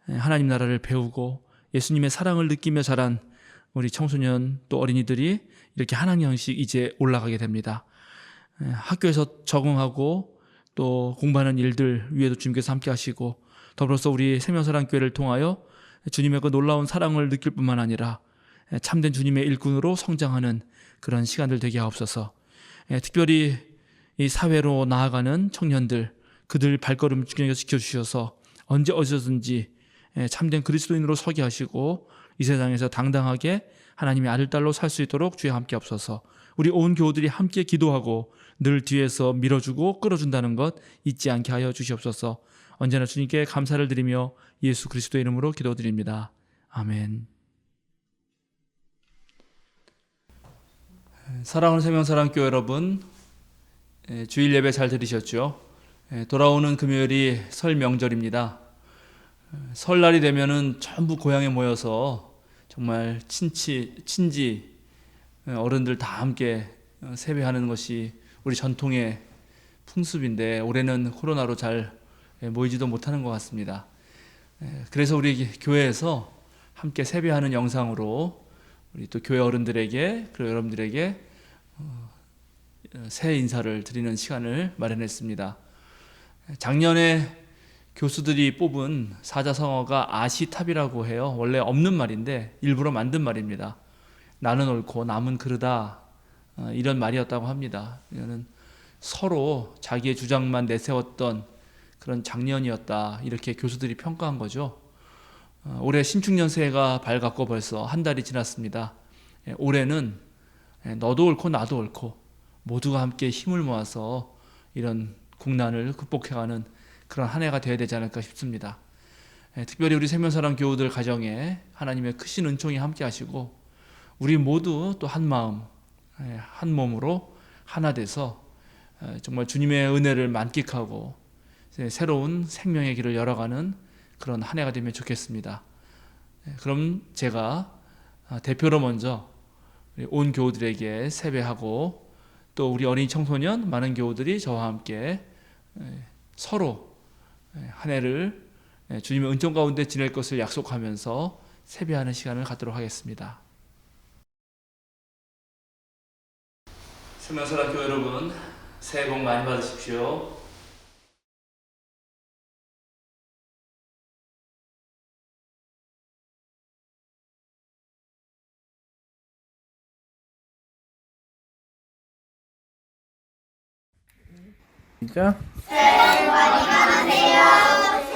하나님 나라를 배우고 예수님의 사랑을 느끼며 자란 우리 청소년 또 어린이들이 이렇게 한 학년씩 이제 올라가게 됩니다. 학교에서 적응하고 또 공부하는 일들 위에도 주님께서 함께 하시고, 더불어서 우리 생명사랑교회를 통하여 주님의 그 놀라운 사랑을 느낄 뿐만 아니라 참된 주님의 일꾼으로 성장하는 그런 시간들 되게 하옵소서. 특별히 이 사회로 나아가는 청년들, 그들 발걸음을 주님께서 지켜주셔서 언제 어디서든지 참된 그리스도인으로 서게 하시고 이 세상에서 당당하게 하나님의 아들, 딸로 살 수 있도록 주여 함께 하옵소서. 우리 온 교우들이 함께 기도하고 늘 뒤에서 밀어주고 끌어준다는 것 잊지 않게 하여 주시옵소서. 언제나 주님께 감사를 드리며 예수 그리스도의 이름으로 기도드립니다. 아멘. 사랑하는 생명사랑교회 여러분, 주일 예배 잘 들으셨죠? 돌아오는 금요일이 설 명절입니다. 설날이 되면은 전부 고향에 모여서 정말 친지 어른들 다 함께 세배하는 것이 우리 전통의 풍습인데, 올해는 코로나로 잘 모이지도 못하는 것 같습니다. 그래서 우리 교회에서 함께 세배하는 영상으로 우리 또 교회 어른들에게 그리고 여러분들에게 새해 인사를 드리는 시간을 마련했습니다. 작년에 교수들이 뽑은 사자성어가 아시탑이라고 해요. 원래 없는 말인데 일부러 만든 말입니다. 나는 옳고 남은 그르다, 이런 말이었다고 합니다. 이거는 서로 자기의 주장만 내세웠던 그런 장년이었다, 이렇게 교수들이 평가한 거죠. 올해 신축년 새해가 밝았고 벌써 한 달이 지났습니다. 올해는 너도 옳고 나도 옳고 모두가 함께 힘을 모아서 이런 국난을 극복해가는 그런 한 해가 되어야 되지 않을까 싶습니다. 특별히 우리 생명사랑 교우들 가정에 하나님의 크신 은총이 함께 하시고 우리 모두 또 한 마음 한 몸으로 하나 돼서 정말 주님의 은혜를 만끽하고 새로운 생명의 길을 열어가는 그런 한 해가 되면 좋겠습니다. 그럼 제가 대표로 먼저 온 교우들에게 세배하고 또 우리 어린이 청소년 많은 교우들이 저와 함께 서로 한 해를 주님의 은총 가운데 지낼 것을 약속하면서 세배하는 시간을 갖도록 하겠습니다. 생명사랑 교회 여러분, 새해 복 많이 받으십시오. 진짜? 새해 복 많이 받으세요.